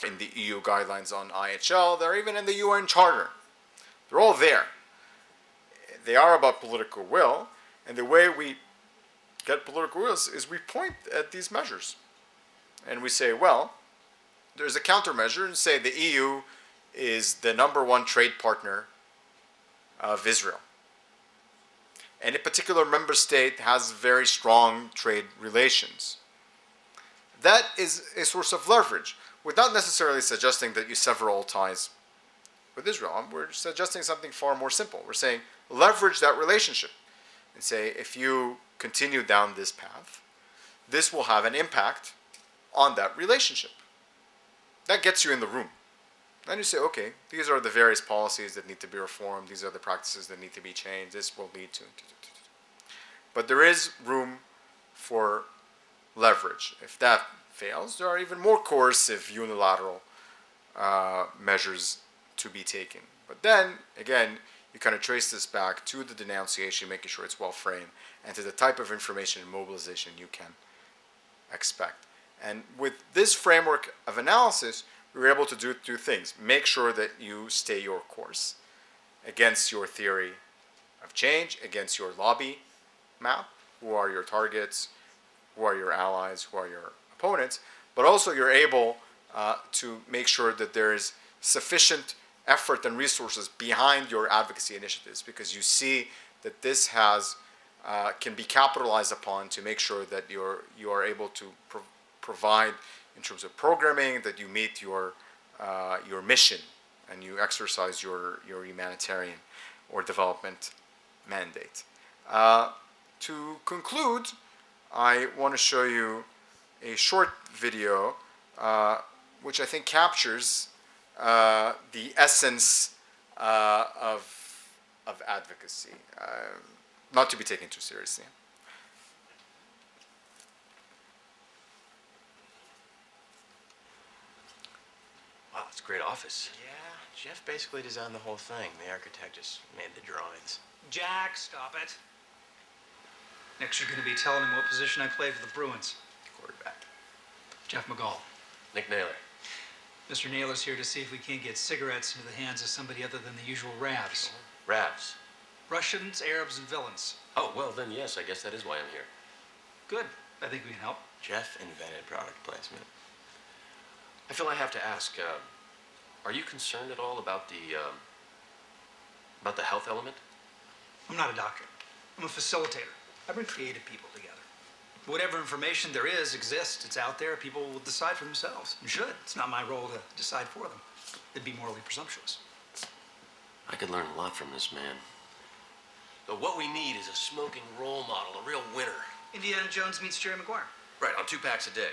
In the EU guidelines on IHL, they're even in the UN Charter. They're all there. They are about political will, and the way we get political will is we point at these measures. And we say, well, there's a countermeasure, and say the EU is the #1 trade partner of Israel. And a particular member state has very strong trade relations. That is a source of leverage. We're not necessarily suggesting that you sever all ties with Israel. We're suggesting something far more simple. We're saying leverage that relationship and say if you continue down this path, this will have an impact on that relationship. That gets you in the room. Then you say, okay, these are the various policies that need to be reformed. These are the practices that need to be changed. This will lead to. But there is room for leverage. If that fails, there are even more coercive unilateral measures to be taken. But then, again, you kind of trace this back to the denunciation, making sure it's well framed, and to the type of information and mobilization you can expect. And with this framework of analysis, we were able to do two things. Make sure that you stay your course against your theory of change, against your lobby map. Who are your targets? Who are your allies? Who are your opponents? But also you're able to make sure that there is sufficient effort and resources behind your advocacy initiatives, because you see that this can be capitalized upon to make sure that you are able to provide in terms of programming, that you meet your mission and you exercise your humanitarian or development mandate. To conclude, I want to show you a short video which I think captures the essence of advocacy, not to be taken too seriously. Wow, it's a great office. Yeah, Jeff basically designed the whole thing. The architect just made the drawings. Jack, stop it. Next, you're going to be telling him what position I play for the Bruins. Quarterback. Jeff McGall. Nick Naylor. Mr. Naylor's here to see if we can't get cigarettes into the hands of somebody other than the usual Ravs. Ravs. Russians, Arabs, and villains. Oh, well, then yes, I guess that is why I'm here. Good. I think we can help. Jeff invented product placement. I feel I have to ask, are you concerned at all about the health element? I'm not a doctor. I'm a facilitator. I bring creative people together. Whatever information there is exists. It's out there. People will decide for themselves. And should. It's not my role to decide for them. It'd be morally presumptuous. I could learn a lot from this man. But what we need is a smoking role model, a real winner. Indiana Jones meets Jerry Maguire. Right, on 2 packs a day.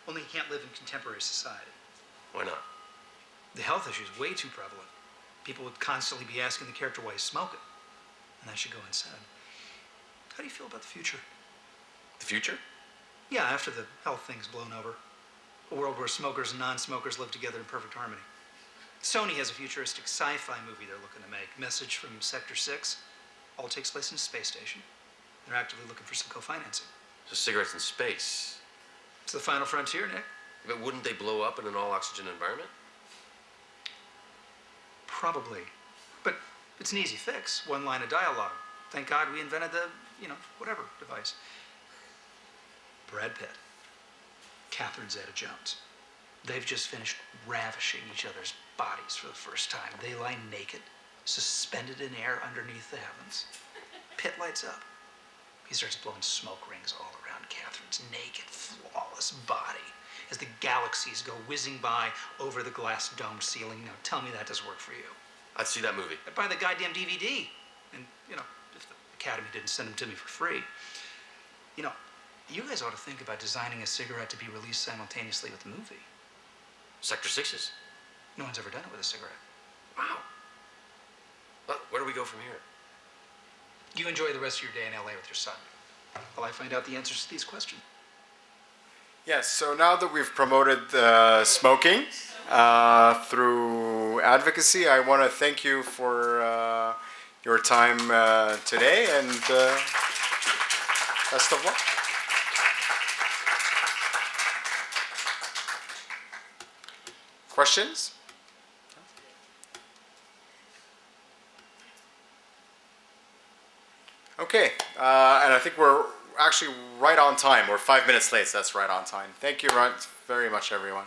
Only he can't live in contemporary society. Why not? The health issue is way too prevalent. People would constantly be asking the character why he's smoking. And that should go unsaid. How do you feel about the future? The future? Yeah, after the health thing's blown over. A world where smokers and non-smokers live together in perfect harmony. Sony has a futuristic sci-fi movie they're looking to make. Message from Sector 6. All takes place in a space station. They're actively looking for some co-financing. So cigarettes in space. It's the final frontier, Nick. But wouldn't they blow up in an all-oxygen environment? Probably. But it's an easy fix. One line of dialogue. Thank God we invented the, whatever device. Brad Pitt. Catherine Zeta-Jones. They've just finished ravishing each other's bodies for the first time. They lie naked, suspended in air underneath the heavens. Pitt lights up. He starts blowing smoke rings all around Catherine's naked, flawless body as the galaxies go whizzing by over the glass domed ceiling. Now tell me that does work for you. I'd see that movie. I'd buy the goddamn DVD. And, if the Academy didn't send them to me for free. You guys ought to think about designing a cigarette to be released simultaneously with the movie. Sector 6s. No one's ever done it with a cigarette. Wow. Well, where do we go from here? You enjoy the rest of your day in LA with your son, while I find out the answers to these questions. Yes, so now that we've promoted smoking through advocacy, I want to thank you for your time today, and best of luck. Questions? Okay, and I think we're actually right on time. We're 5 minutes late, so that's right on time. Thank you very much, everyone.